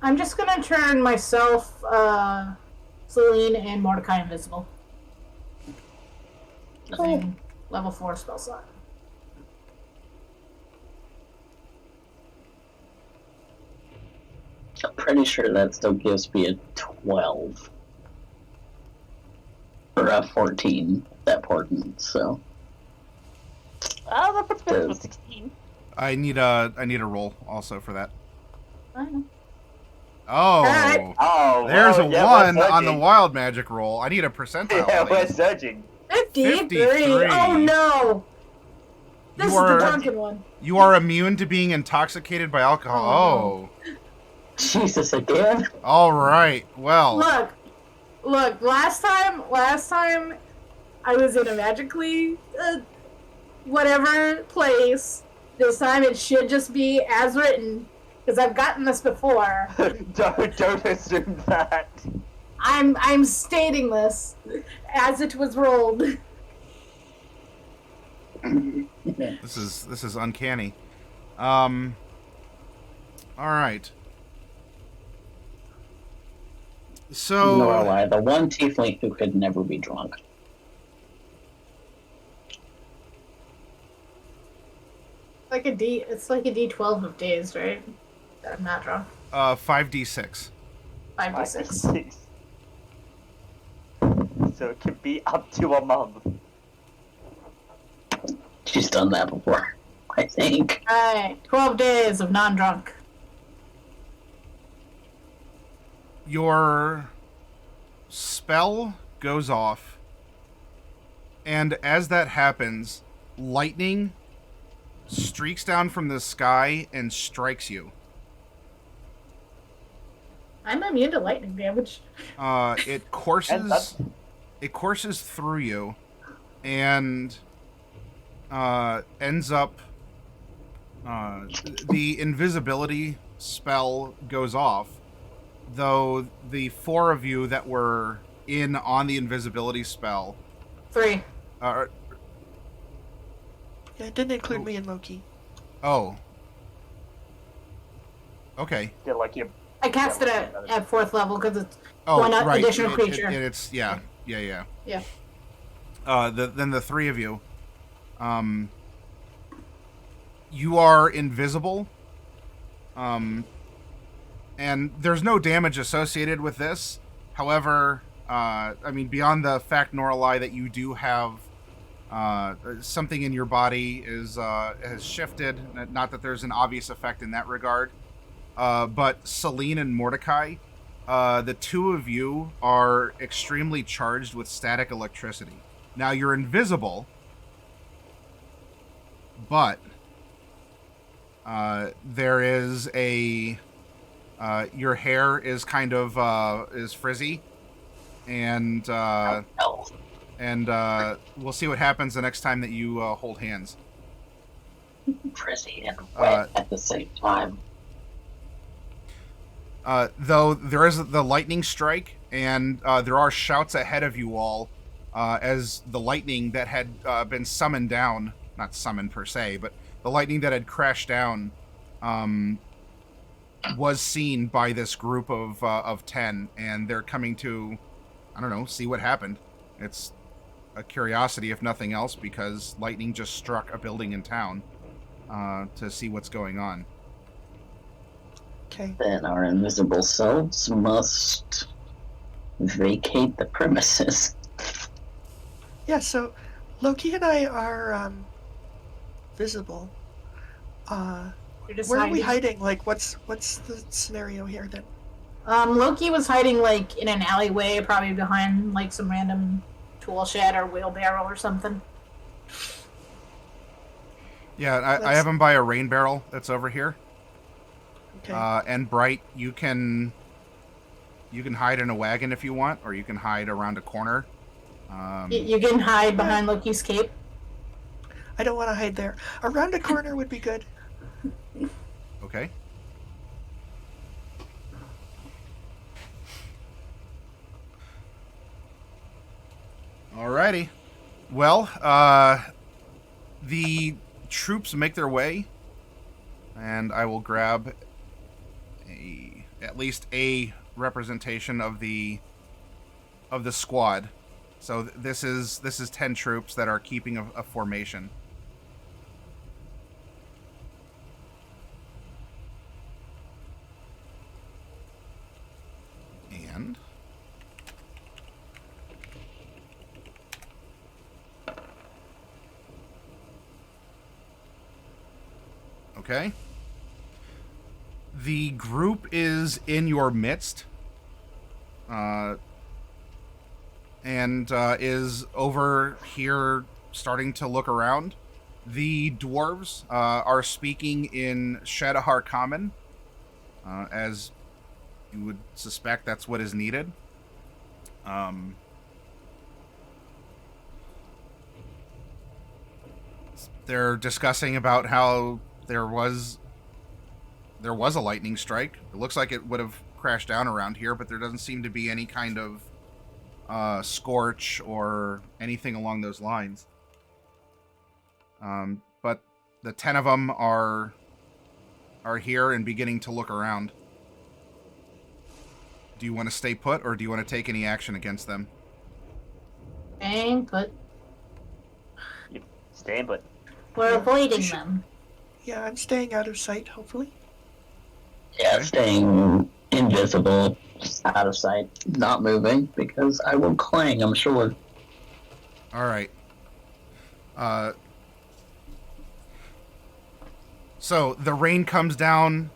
Speaker 3: I'm just gonna turn myself, Celine, and Mordecai invisible. Using level 4 spell slot.
Speaker 4: I'm pretty sure that still gives me a 12. Or a 14, that portent, so.
Speaker 2: Oh, that puts me to 16.
Speaker 1: I need a roll also for that.
Speaker 3: I know.
Speaker 1: Oh,
Speaker 3: Alright.
Speaker 2: Oh,
Speaker 1: there's
Speaker 2: well,
Speaker 1: a
Speaker 2: yeah,
Speaker 1: 1
Speaker 2: we're
Speaker 1: on the
Speaker 2: surging.
Speaker 1: wild magic roll. I need a percentile.
Speaker 2: Yeah, we're
Speaker 1: please.
Speaker 2: surging.
Speaker 3: 53!
Speaker 1: 53.
Speaker 3: Oh no! This
Speaker 1: You
Speaker 3: is
Speaker 1: are-
Speaker 3: the drunken one.
Speaker 1: You are immune to being intoxicated by alcohol.
Speaker 3: Oh,
Speaker 4: Jesus, again?
Speaker 1: Oh, all right. Well,
Speaker 3: Look, last time I was in a magically whatever place. This time it should just be as written, because I've gotten this before.
Speaker 2: Don't assume that.
Speaker 3: I'm stating this as it was rolled.
Speaker 1: this is uncanny. All right. So
Speaker 4: Nor lie, the one tiefling who could never be drunk.
Speaker 3: It's like a D12 of days, right? That I'm not drunk.
Speaker 1: 5d6.
Speaker 3: 5d6.
Speaker 2: So it could be up to a month.
Speaker 4: She's done that before, I think.
Speaker 3: Alright, 12 days of non-drunk.
Speaker 1: Your spell goes off, and as that happens, lightning streaks down from the sky and strikes you.
Speaker 3: I'm immune to lightning damage.
Speaker 1: It courses through you, and ends up. The invisibility spell goes off, though the 4 of you that were in on the invisibility spell.
Speaker 3: 3.
Speaker 5: Yeah, it didn't include me and Loki.
Speaker 1: Oh. Okay.
Speaker 2: Yeah, like you.
Speaker 3: I cast it at 4th level because it's
Speaker 1: Oh,
Speaker 3: one
Speaker 1: right.
Speaker 3: additional creature.
Speaker 1: It's yeah.
Speaker 3: Yeah.
Speaker 1: Then the 3 of you, you are invisible, and there's no damage associated with this. However, I mean, beyond the fact, Noralai, that you do have something in your body has shifted. Not that there's an obvious effect in that regard, but Celine and Mordecai, the 2 of you are extremely charged with static electricity. Now, you're invisible, but there is your hair is kind of is frizzy, and we'll see what happens the next time that you hold hands.
Speaker 4: Frizzy and wet at the same time.
Speaker 1: Though there is the lightning strike, and there are shouts ahead of you all as the lightning that had been summoned down, not summoned per se, but the lightning that had crashed down was seen by this group of 10, and they're coming to, I don't know, see what happened. It's a curiosity, if nothing else, because lightning just struck a building in town to see what's going on.
Speaker 5: Okay.
Speaker 4: Then our invisible selves must vacate the premises.
Speaker 5: Yeah, so Loki and I are visible. Where are we hiding? Like, what's the scenario here then?
Speaker 3: Loki was hiding like in an alleyway, probably behind like some random tool shed or wheelbarrow or something.
Speaker 1: Yeah, I have him by a rain barrel that's over here.
Speaker 5: Okay.
Speaker 1: And Bright, you can hide in a wagon if you want, or you can hide around a corner.
Speaker 3: You can hide behind Loki's cape.
Speaker 5: I don't want to hide there. Around a corner would be good.
Speaker 1: Okay. Alrighty. Well, the troops make their way, and I will grab at least a representation of the squad. So this is 10 troops that are keeping a formation. And okay. The group is in your midst, and is over here starting to look around. The dwarves are speaking in Shadowheart Common, as you would suspect that's what is needed. They're discussing about how there was a lightning strike. It looks like it would have crashed down around here, but there doesn't seem to be any kind of scorch or anything along those lines. But the 10 of them are here and beginning to look around. Do you want to stay put, or do you want to take any action against them?
Speaker 3: Staying put.
Speaker 2: Staying put.
Speaker 3: We're avoiding them.
Speaker 5: Yeah, I'm staying out of sight, hopefully.
Speaker 4: Yeah,
Speaker 1: Okay.
Speaker 4: staying invisible, just out of sight, not moving, because I will clang, I'm sure.
Speaker 1: All right. So the rain comes down,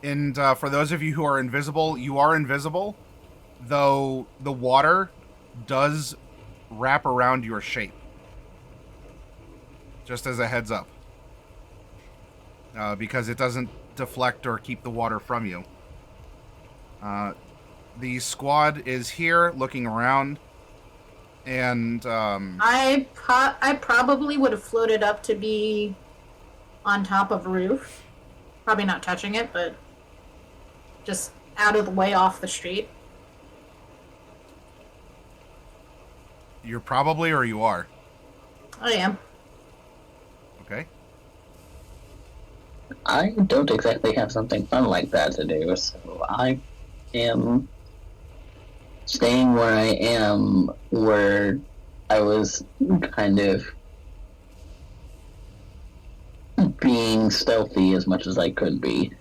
Speaker 1: and for those of you who are invisible, you are invisible, though the water does wrap around your shape. Just as a heads up. Because it doesn't deflect or keep the water from you. The squad is here looking around, and
Speaker 3: I probably would have floated up to be on top of a roof. Probably not touching it, but just out of the way off the street.
Speaker 1: You're probably, or you are?
Speaker 3: I am.
Speaker 1: Okay.
Speaker 4: I don't exactly have something fun like that to do, so I am staying where I am, where I was kind of being stealthy as much as I could be,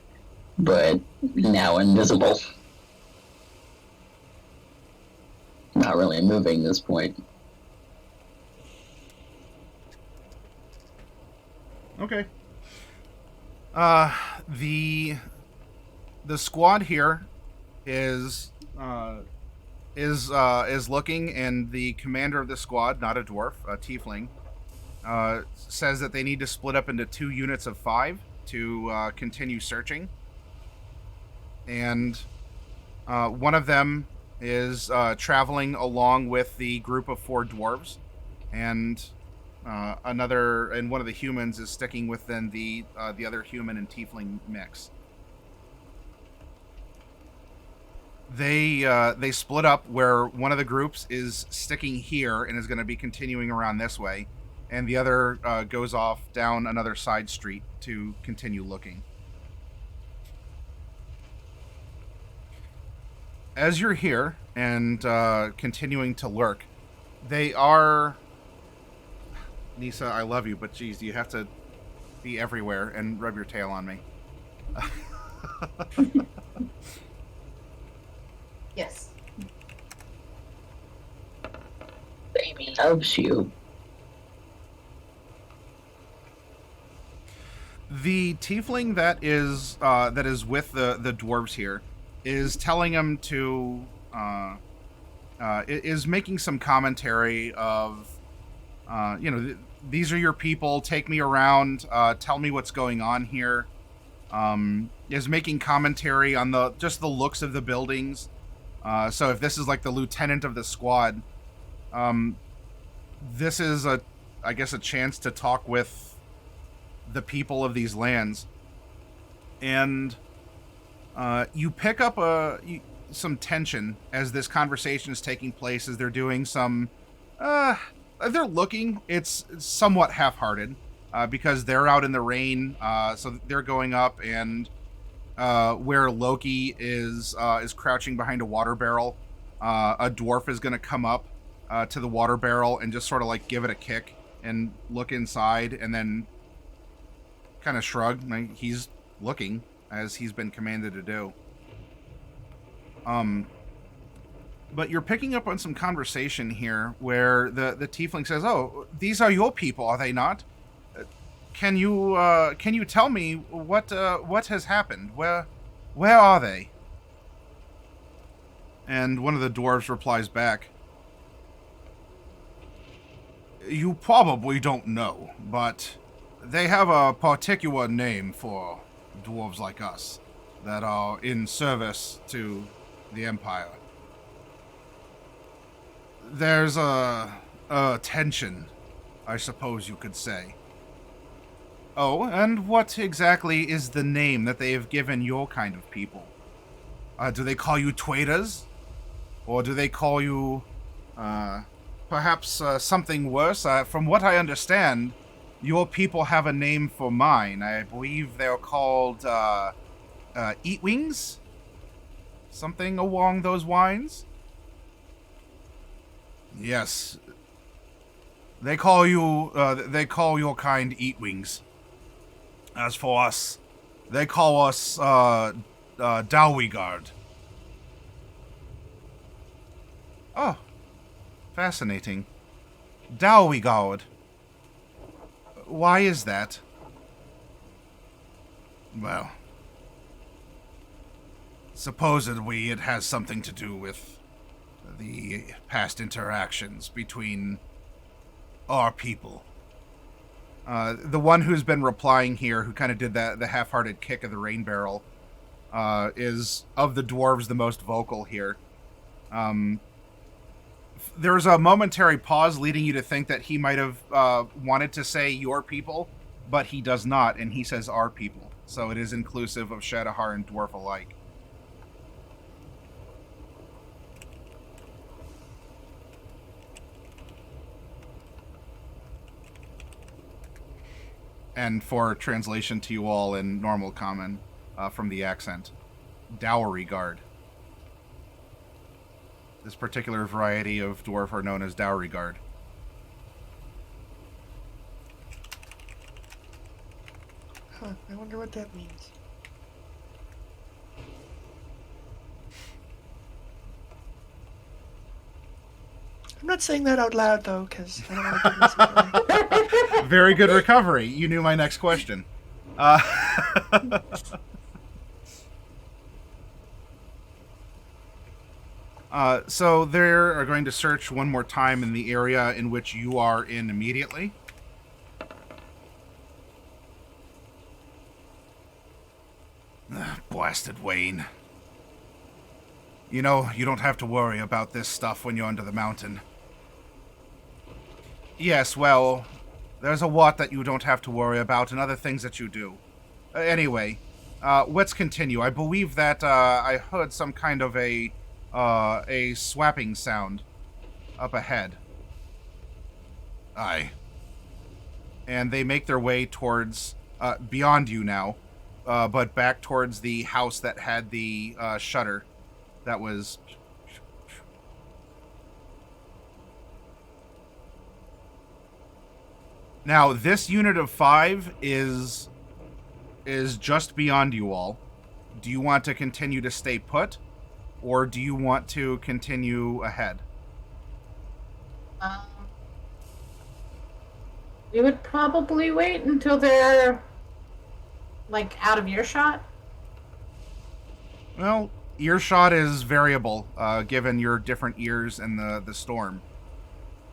Speaker 4: but now invisible. Not really moving at this point.
Speaker 1: Okay. The squad here is looking, and the commander of the squad, not a dwarf, a tiefling, says that they need to split up into 2 units of 5 to continue searching. And one of them is traveling along with the group of 4 dwarves, and one of the humans is sticking within the other human and tiefling mix. They split up, where one of the groups is sticking here and is going to be continuing around this way, and the other goes off down another side street to continue looking. As you're here and continuing to lurk, they are... Nisa, I love you, but geez, you have to be everywhere and rub your tail on me.
Speaker 3: Yes.
Speaker 4: Baby loves you.
Speaker 1: The tiefling that is with the dwarves here is telling them to is making some commentary of these are your people, take me around, tell me what's going on here. Is making commentary on the looks of the buildings. So if this is like the lieutenant of the squad, this is a chance to talk with the people of these lands. And you pick up some tension as this conversation is taking place, as they're doing some... they're looking. It's somewhat half-hearted because they're out in the rain, so they're going up, and where Loki is crouching behind a water barrel, a dwarf is going to come up to the water barrel and just sort of like give it a kick and look inside, and then kind of shrug. Like, he's looking as he's been commanded to do. But you're picking up on some conversation here where the tiefling says, "Oh, these are your people, are they not? Can you tell me what has happened? Where are they?" And one of the dwarves replies back, "You probably don't know, but they have a particular name for dwarves like us that are in service to the Empire. There's a tension, I suppose you could say." "Oh, and what exactly is the name that they have given your kind of people? Do they call you traders? Or do they call you, perhaps something worse? From what I understand, your people have a name for mine. I believe they're called, Eat Wings? Something along those lines?" "Yes. They call your kind Eat Wings. As for us, they call us, Dowigard." "Oh, fascinating. Dowigard. Why is that?" Well, supposedly it has something to do with the past interactions between our people. The one who's been replying here, who kind of did the half-hearted kick of the rain barrel, is, of the dwarves, the most vocal here. There's a momentary pause leading you to think that he might have wanted to say your people, but he does not, and he says our people. So it is inclusive of Shadowhar and dwarf alike. And for translation to you all in normal common, from the accent, dowry guard. This particular variety of dwarf are known as dowry guard.
Speaker 5: Huh, I wonder what that means. I'm not saying that out loud, though, because I don't want to give this away.
Speaker 1: Very good recovery. You knew my next question. So they are going to search one more time in the area in which you are in immediately. Blasted Wayne. You know, you don't have to worry about this stuff when you're under the mountain. Yes, well, there's a lot that you don't have to worry about and other things that you do. Anyway, let's continue. I believe that I heard some kind of a swapping sound up ahead. Aye. And they make their way towards, beyond you now, but back towards the house that had the shutter that was... Now, this unit of 5 is just beyond you all. Do you want to continue to stay put? Or do you want to continue ahead?
Speaker 3: We would probably wait until they're, like, out of earshot.
Speaker 1: Well, earshot is variable, given your different ears and the storm.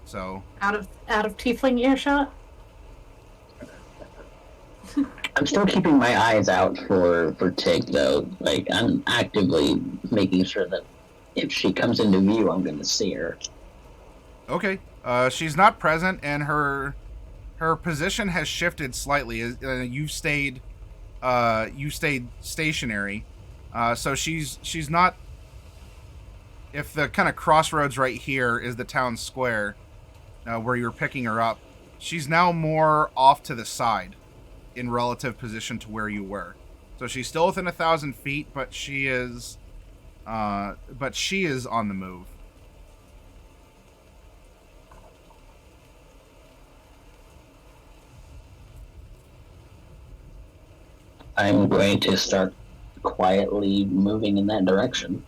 Speaker 1: So...
Speaker 3: Out of tiefling earshot?
Speaker 4: I'm still keeping my eyes out for Tig, though. Like, I'm actively making sure that if she comes into view, I'm going to see her.
Speaker 1: Okay. She's not present, and her position has shifted slightly. You've stayed stationary, so she's not. If the kind of crossroads right here is the town square, where you're picking her up, she's now more off to the side, in relative position to where you were. So she's still within 1,000 feet, but she is on the move.
Speaker 4: I'm going to start quietly moving in that direction.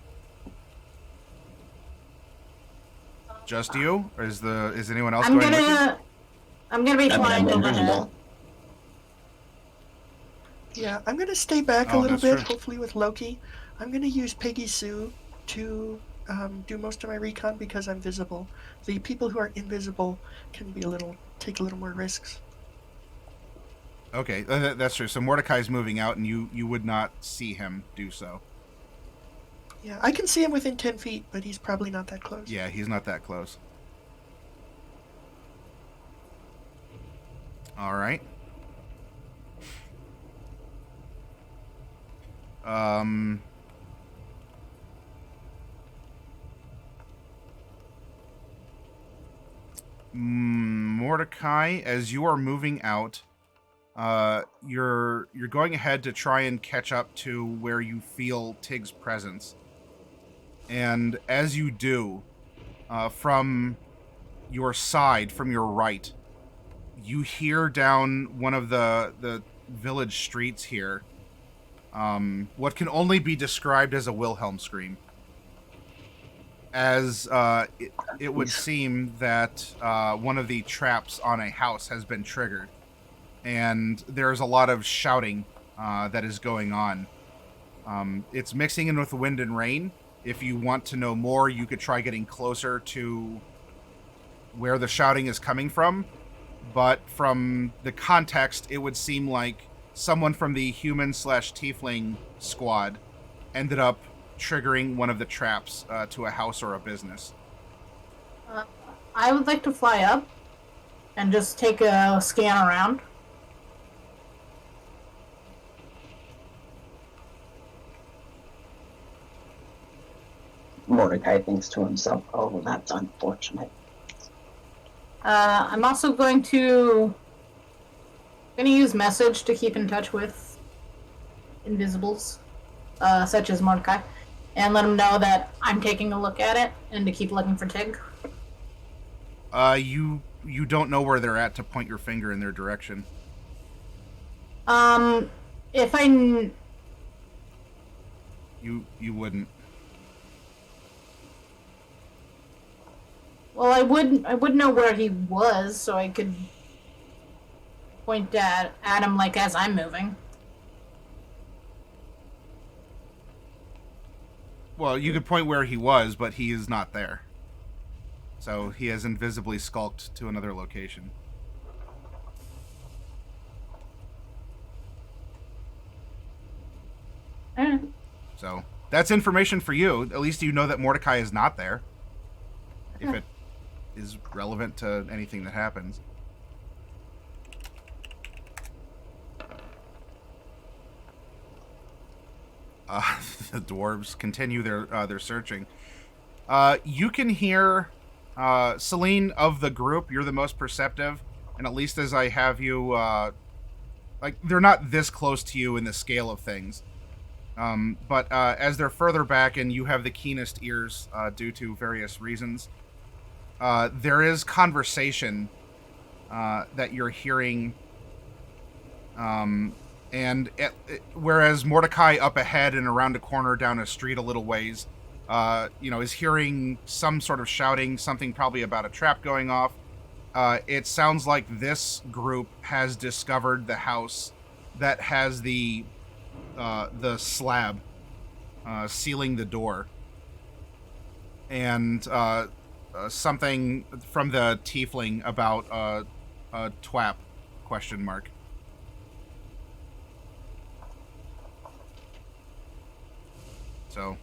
Speaker 1: Just you, or is anyone else going with you?
Speaker 3: I'm gonna be flying overhead.
Speaker 5: Yeah, I'm going to stay back a little bit,
Speaker 1: true.
Speaker 5: hopefully with Loki. I'm going to use Peggy Sue to do most of my recon because I'm visible. The people who are invisible can take a little more risks.
Speaker 1: Okay, that's true. So Mordecai's moving out, and you would not see him do so.
Speaker 5: Yeah, I can see him within 10 feet, but he's probably not that close.
Speaker 1: Yeah, he's not that close. All right. Mordecai, as you are moving out, you're going ahead to try and catch up to where you feel Tig's presence. And as you do, from your side, from your right, you hear down one of the village streets here what can only be described as a Wilhelm scream. As it would seem that one of the traps on a house has been triggered. And there's a lot of shouting that is going on. It's mixing in with the wind and rain. If you want to know more, you could try getting closer to where the shouting is coming from. But from the context, it would seem like someone from the human/tiefling squad ended up triggering one of the traps to a house or a business.
Speaker 3: I would like to fly up and just take a scan around.
Speaker 4: Mordecai thinks to himself, oh, that's unfortunate.
Speaker 3: I'm also going to use message to keep in touch with invisibles, such as Mordecai, and let him know that I'm taking a look at it and to keep looking for Tig.
Speaker 1: You don't know where they're at to point your finger in their direction.
Speaker 3: If I...
Speaker 1: You wouldn't.
Speaker 3: Well, I would know where he was, so I could point at him like as I'm moving.
Speaker 1: Well, you could point where he was, but he is not there. So he has invisibly skulked to another location.
Speaker 3: Alright.
Speaker 1: So that's information for you. At least you know that Mordecai is not there. If it is relevant to anything that happens. The dwarves continue their searching. You can hear Celine of the group. You're the most perceptive, and at least as I have you, like they're not this close to you in the scale of things. But as they're further back and you have the keenest ears due to various reasons, there is conversation that you're hearing, and whereas Mordecai up ahead and around a corner down a street a little ways, is hearing some sort of shouting, something probably about a trap going off. It sounds like this group has discovered the house that has the slab sealing the door, and something from the tiefling about a twap ? So,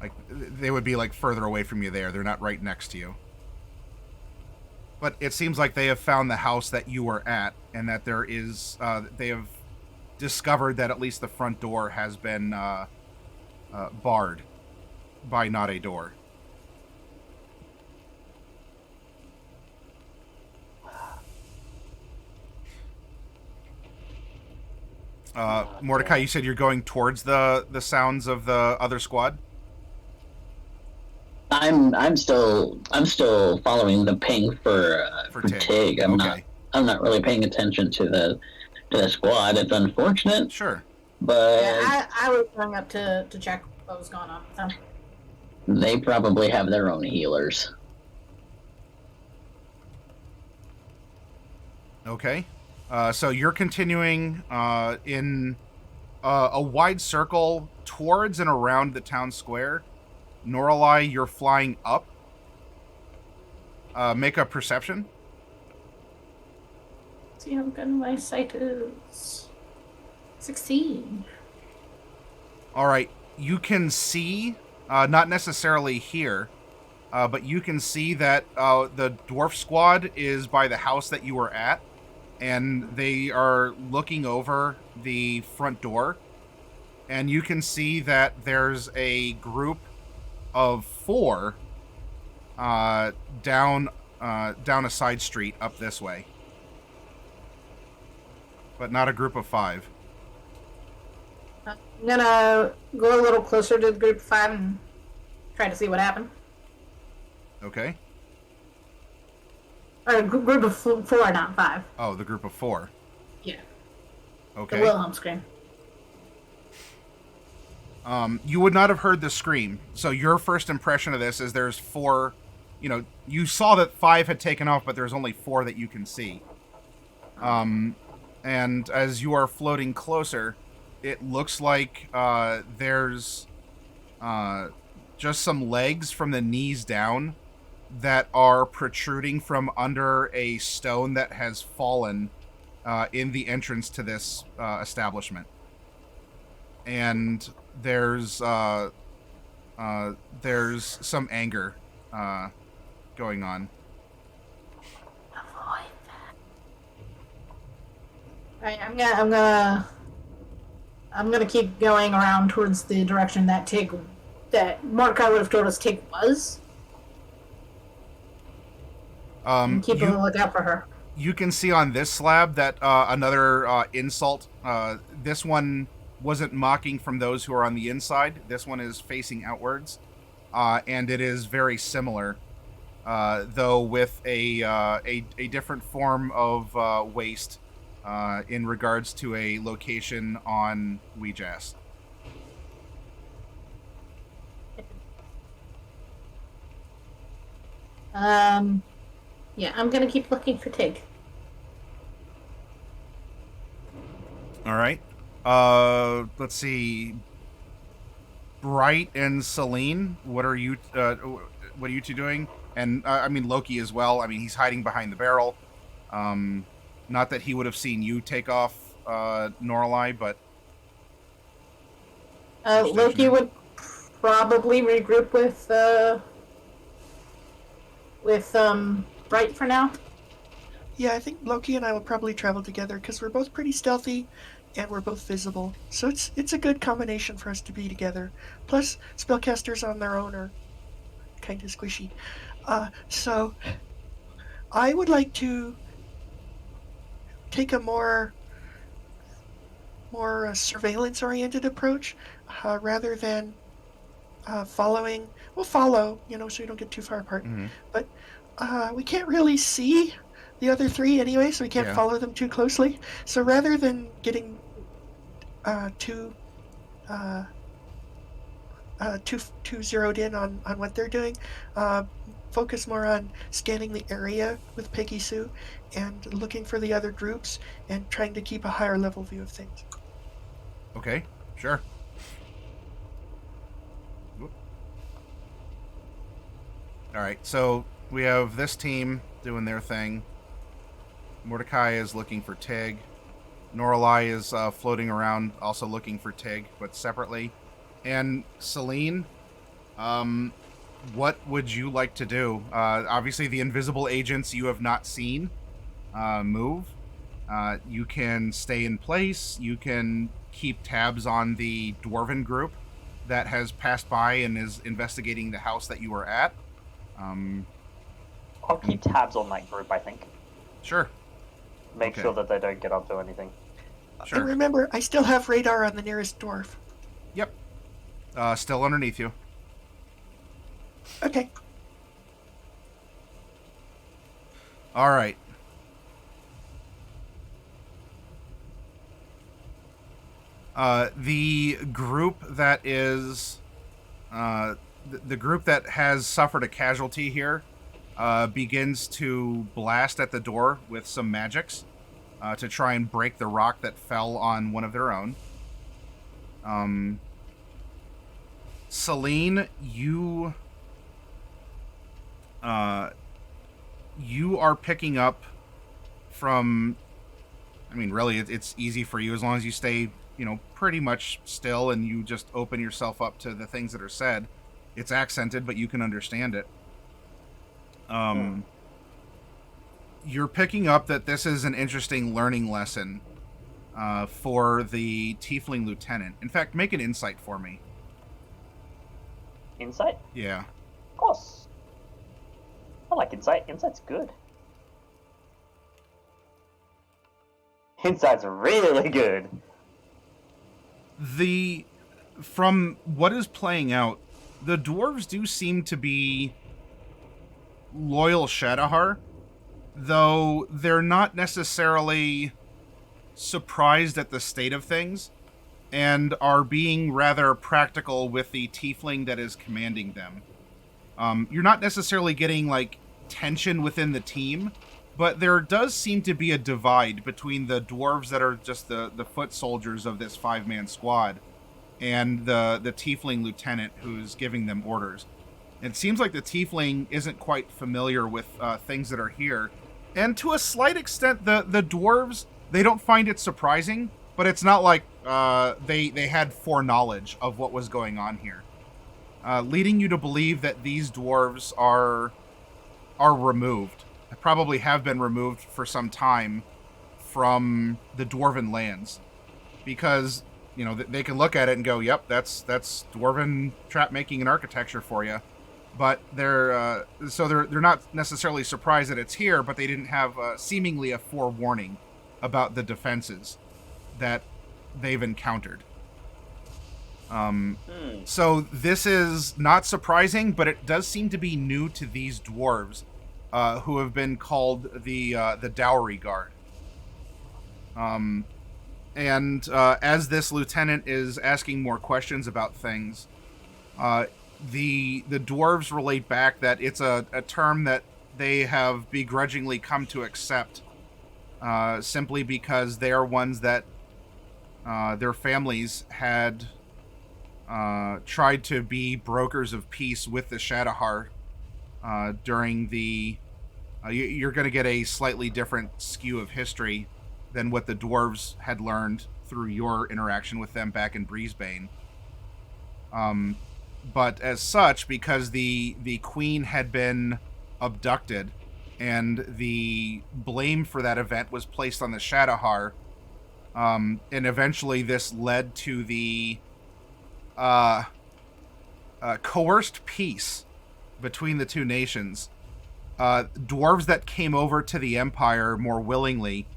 Speaker 1: like, they would be like further away from you there. They're not right next to you. But it seems like they have found the house that you were at, and that there is, they have discovered that at least the front door has been barred by not a door. Mordecai, you said you're going towards the sounds of the other squad?
Speaker 4: I'm still following the ping for Tig. I'm not really paying attention to the squad. It's unfortunate.
Speaker 1: Sure.
Speaker 4: But
Speaker 3: yeah, I was going up to check what was going on with them.
Speaker 4: They probably have their own healers.
Speaker 1: Okay. So you're continuing in a wide circle towards and around the town square. Norelai, you're flying up. Make a perception.
Speaker 3: See how good my sight is. 16.
Speaker 1: All right. You can see, not necessarily here, but you can see that the dwarf squad is by the house that you were at. And they are looking over the front door, and you can see that there's a group of 4 down a side street up this way, but not a group of 5.
Speaker 3: I'm gonna go a little closer to the group of 5 and try to see what happened.
Speaker 1: Okay.
Speaker 3: Or a group of 4, not 5.
Speaker 1: Oh, the group of 4.
Speaker 3: Yeah.
Speaker 1: Okay.
Speaker 3: The Wilhelm scream.
Speaker 1: You would not have heard the scream. So your first impression of this is there's 4, you saw that 5 had taken off, but there's only 4 that you can see. And and as you are floating closer, it looks like there's just some legs from the knees down that are protruding from under a stone that has fallen in the entrance to this establishment. And there's some anger going on.
Speaker 3: Alright, I'm gonna keep going around towards the direction that Mordecai would have told us Tig was. And keep a lookout for her.
Speaker 1: You can see on this slab that another insult. This one wasn't mocking from those who are on the inside. This one is facing outwards, and it is very similar, though with a different form of waste in regards to a location on Weejas.
Speaker 3: Yeah, I'm gonna keep looking for Tig.
Speaker 1: All right. Let's see. Bright and Celine, what are you two doing? And I mean Loki as well. I mean, he's hiding behind the barrel. Not that he would have seen you take off Norlai, but
Speaker 3: Loki would probably regroup with Bright for now.
Speaker 5: Yeah, I think Loki and I will probably travel together because we're both pretty stealthy and we're both visible. So it's a good combination for us to be together. Plus, spellcasters on their own are kind of squishy. So I would like to take a more surveillance-oriented approach rather than following. We'll follow, so you don't get too far apart. Mm-hmm. But we can't really see the other three anyway, so we can't follow them too closely. So rather than getting too zeroed in on what they're doing, focus more on scanning the area with Peggy Sue and looking for the other groups and trying to keep a higher level view of things.
Speaker 1: Okay, sure. All right, so we have this team doing their thing. Mordecai is looking for Tig. Norlai is floating around, also looking for Tig, but separately. And Celine, what would you like to do? Obviously, the invisible agents you have not seen move. You can stay in place. You can keep tabs on the Dwarven group that has passed by and is investigating the house that you were at.
Speaker 2: I'll keep tabs on that group, I think.
Speaker 1: Sure.
Speaker 2: Make sure that they don't get up to anything.
Speaker 1: Sure.
Speaker 5: And remember, I still have radar on the nearest dwarf.
Speaker 1: Yep. Still underneath you.
Speaker 5: Okay.
Speaker 1: All right. The group that is... the group that has suffered a casualty here begins to blast at the door with some magics to try and break the rock that fell on one of their own. Celine, you are picking up from... I mean, really, it's easy for you as long as you stay, pretty much still and you just open yourself up to the things that are said. It's accented, but you can understand it. You're picking up that this is an interesting learning lesson for the Tiefling Lieutenant. In fact, make an insight for me.
Speaker 2: Insight?
Speaker 1: Yeah.
Speaker 2: Of course. I like insight. Insight's good. Insight's really good.
Speaker 1: From what is playing out, the dwarves do seem to be loyal Shadowhar, though they're not necessarily surprised at the state of things and are being rather practical with the tiefling that is commanding them. You're not necessarily getting, tension within the team, but there does seem to be a divide between the dwarves that are just the foot soldiers of this 5-man squad and the tiefling lieutenant who's giving them orders. It seems like the tiefling isn't quite familiar with things that are here. And to a slight extent, the dwarves, they don't find it surprising, but it's not like they had foreknowledge of what was going on here. Leading you to believe that these dwarves are removed. Probably have been removed for some time from the dwarven lands. Because, you know, they can look at it and go, yep, that's dwarven trap making and architecture for you. But they're not necessarily surprised that it's here, but they didn't have seemingly a forewarning about the defenses that they've encountered. So this is not surprising, but it does seem to be new to these dwarves, who have been called the Dowry Guard. And as this lieutenant is asking more questions about things, the dwarves relate back that it's a term that they have begrudgingly come to accept, simply because they are ones that their families had tried to be brokers of peace with the Shadowheart during the... you're going to get a slightly different skew of history than what the dwarves had learned through your interaction with them back in Brisbane. But as such, because the queen had been abducted and the blame for that event was placed on the Shadowheart, and eventually this led to the coerced peace between the two nations. Dwarves that came over to the Empire more willingly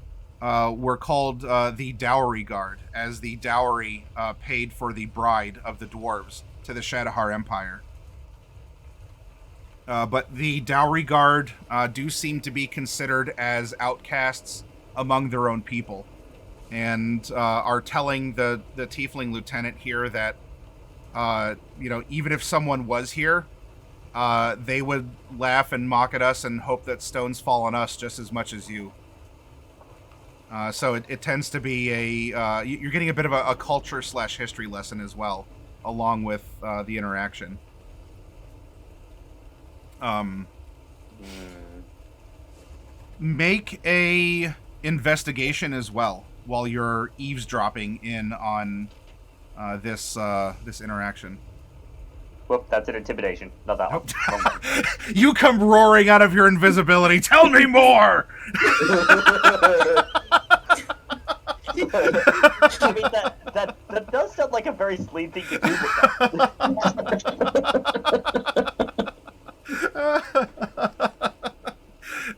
Speaker 1: were called the Dowry Guard, as the dowry paid for the bride of the dwarves to the Shadowheart Empire. But the Dowry Guard do seem to be considered as outcasts among their own people, and are telling the Tiefling Lieutenant here that even if someone was here, they would laugh and mock at us and hope that stones fall on us just as much as you. So it tends to be you're getting a bit of a culture/history lesson as well, along with the interaction. Make a investigation as well while you're eavesdropping in on this interaction.
Speaker 2: Whoop, that's an intimidation. Not that one.
Speaker 1: You come roaring out of your invisibility. Tell me more!
Speaker 2: I mean, that does sound like a very Sleeve thing to do.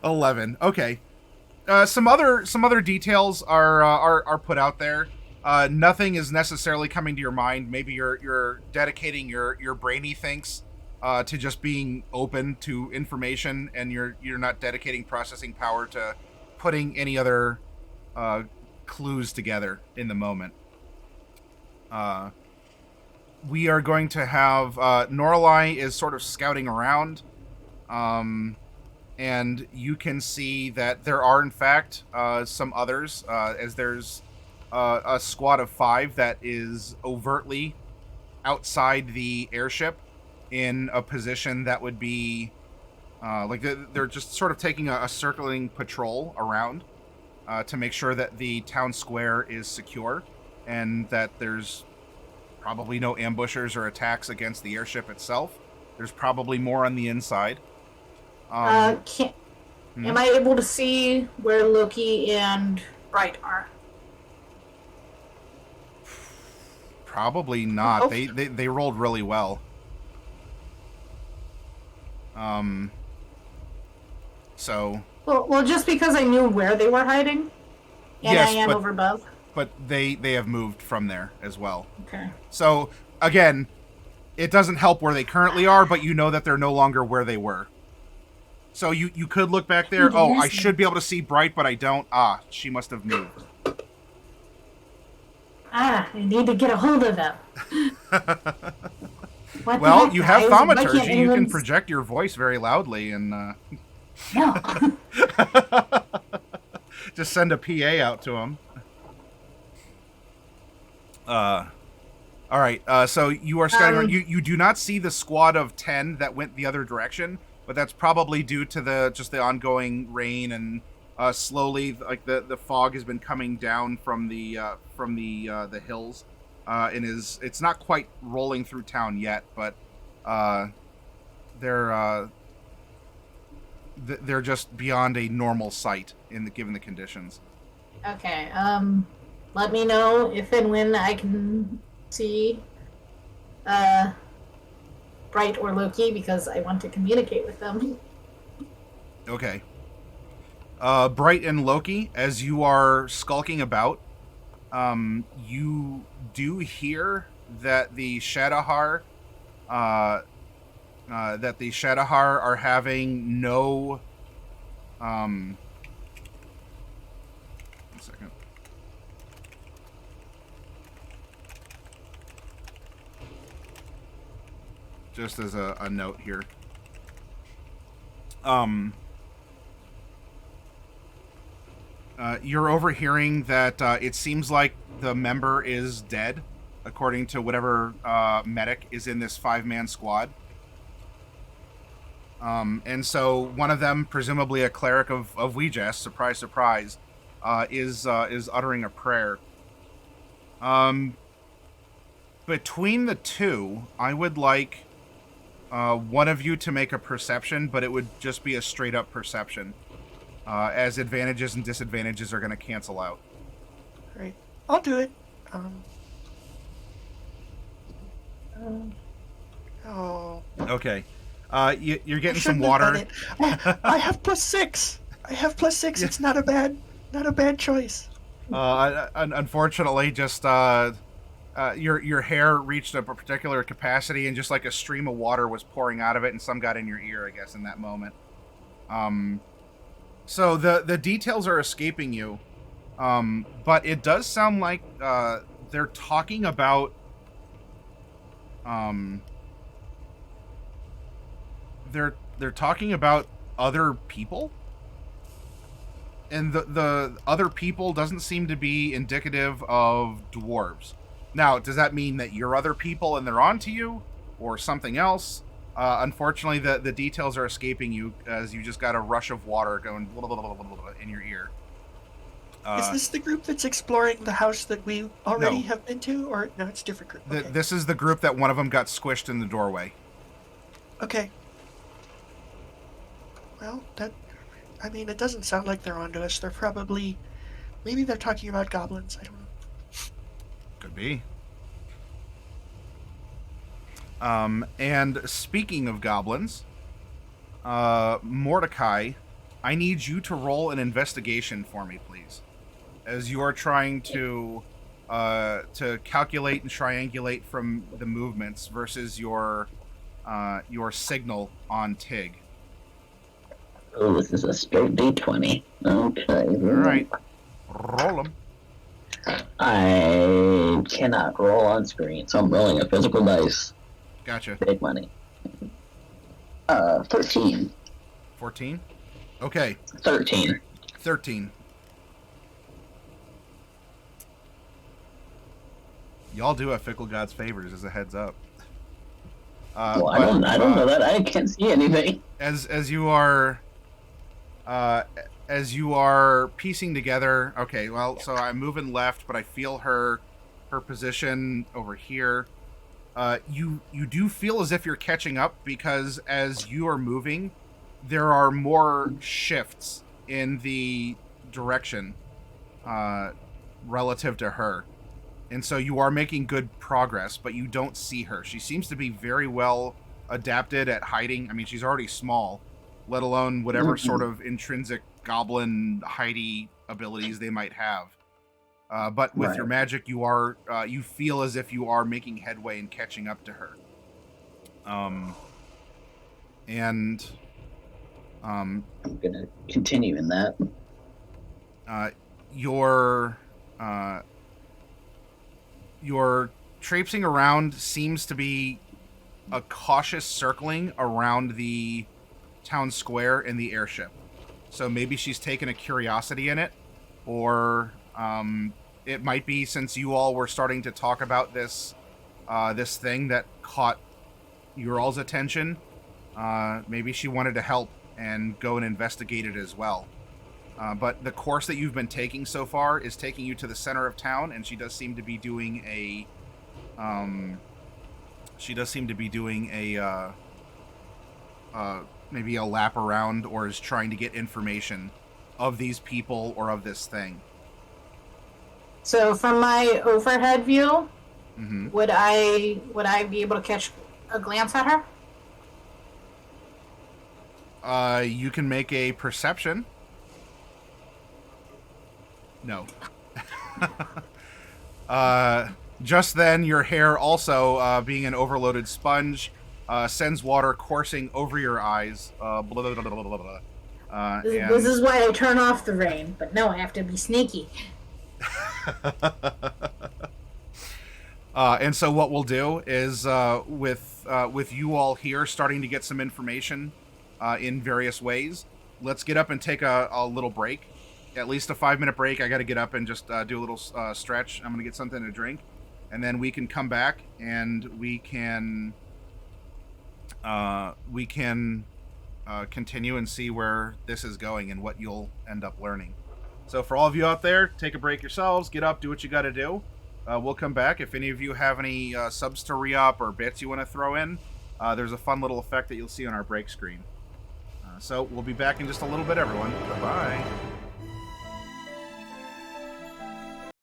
Speaker 1: 11. Okay. Some other details are put out there. Nothing is necessarily coming to your mind. Maybe you're dedicating your brainy thinks to just being open to information, and you're not dedicating processing power to putting any other clues together in the moment. We are going to have Norlai is sort of scouting around, and you can see that there are in fact some others, as there's a squad of 5 that is overtly outside the airship in a position that would be they're just sort of taking a circling patrol around to make sure that the town square is secure and that there's probably no ambushers or attacks against the airship itself. There's probably more on the inside.
Speaker 3: Am I able to see where Loki and Bright are?
Speaker 1: Probably not. They rolled really well. So.
Speaker 3: Well, just because I knew where they were hiding, and
Speaker 1: yes,
Speaker 3: I am over above.
Speaker 1: But they have moved from there as well.
Speaker 3: Okay.
Speaker 1: So again, it doesn't help where they currently are, but you know that they're no longer where they were. So you could look back there. Oh, I should be able to see Bright, but I don't. She must have moved.
Speaker 3: I need to get a hold of them.
Speaker 1: Well, you have thaumaturgy. You can project your voice very loudly, and
Speaker 3: No.
Speaker 1: Just send a PA out to him. All right. So you are scouting around. You do not see the squad of 10 that went the other direction, but that's probably due to the ongoing rain and slowly, like the fog has been coming down from the hills, and it's not quite rolling through town yet, but they're just beyond a normal sight given the conditions.
Speaker 3: Okay. Let me know if and when I can see Bright or Loki, because I want to communicate with them.
Speaker 1: Okay. Bright and Loki, as you are skulking about, you do hear that the Shadowhar are having no. 1 second. Just as a note here. You're overhearing that it seems like the member is dead, according to whatever medic is in this 5-man squad. And so one of them, presumably a cleric of Ouija, surprise, surprise, is uttering a prayer. Between the two, I would like one of you to make a perception, but it would just be a straight up perception, as advantages and disadvantages are going to cancel out.
Speaker 5: Right. I'll do it. Oh.
Speaker 1: Okay. You're getting some water.
Speaker 5: I have +6. I have +6. Yeah. It's not a bad choice.
Speaker 1: Unfortunately, just your hair reached a particular capacity, and just like a stream of water was pouring out of it, and some got in your ear, I guess, in that moment. So the details are escaping you, but it does sound like they're talking about they're talking about other people, and the other people doesn't seem to be indicative of dwarves. Now, does that mean that you're other people and they're onto you, or something else? Unfortunately, the details are escaping you, as you just got a rush of water going blah, blah, blah, blah, blah, in your ear.
Speaker 5: Is this the group that's exploring the house that we already have been to, or no? It's a different group. Okay.
Speaker 1: This is the group that one of them got squished in the doorway.
Speaker 5: Okay. Well, it doesn't sound like they're onto us. They're probably, maybe they're talking about goblins. I don't know.
Speaker 1: Could be. And speaking of goblins, Mordecai, I need you to roll an investigation for me, please, as you are trying to calculate and triangulate from the movements versus your signal on Tig.
Speaker 4: Oh, this is a straight D20. Okay.
Speaker 1: All right. Roll them.
Speaker 4: I cannot roll on screen, so I'm rolling a physical dice.
Speaker 1: Gotcha.
Speaker 4: Big money. 13.
Speaker 1: 14? Okay.
Speaker 4: 13.
Speaker 1: Y'all do have fickle God's favors, as a heads up.
Speaker 4: Well, I don't know that. I can't see anything.
Speaker 1: As you are piecing together, okay, well, so I'm moving left, but I feel her position over here. You do feel as if you're catching up, because as you are moving, there are more shifts in the direction relative to her. And so you are making good progress, but you don't see her. She seems to be very well adapted at hiding. I mean, she's already small, let alone whatever sort of intrinsic goblin hidey abilities they might have. But with your magic, you feel as if you are making headway and catching up to her. I'm
Speaker 4: gonna continue in that.
Speaker 1: Your traipsing around seems to be a cautious circling around the town square in the airship. So maybe she's taken a curiosity in it, or it might be, since you all were starting to talk about this this thing that caught your all's attention, maybe she wanted to help and go and investigate it as well. But the course that you've been taking so far is taking you to the center of town, and she does seem to be doing a maybe a lap around, or is trying to get information of these people or of this thing.
Speaker 3: So from my overhead view,
Speaker 1: Mm-hmm.
Speaker 3: would I be able to catch a glance at her?
Speaker 1: You can make a perception. No. Just then, your hair also, being an overloaded sponge, sends water coursing over your eyes. Blah, blah, blah, blah, blah, blah.
Speaker 3: This is why I turn off the rain, but no, I have to be sneaky.
Speaker 1: And so what we'll do is, with you all here starting to get some information in various ways, let's get up and take a little break. At least a 5-minute break. I got to get up and just do a little stretch. I'm going to get something to drink. And then we can come back and we can continue and see where this is going and what you'll end up learning. So for all of you out there, take a break yourselves, get up, do what you got to do. We'll come back. If any of you have any subs to re-up or bits you want to throw in, there's a fun little effect that you'll see on our break screen. So we'll be back in just a little bit, everyone. Bye-bye.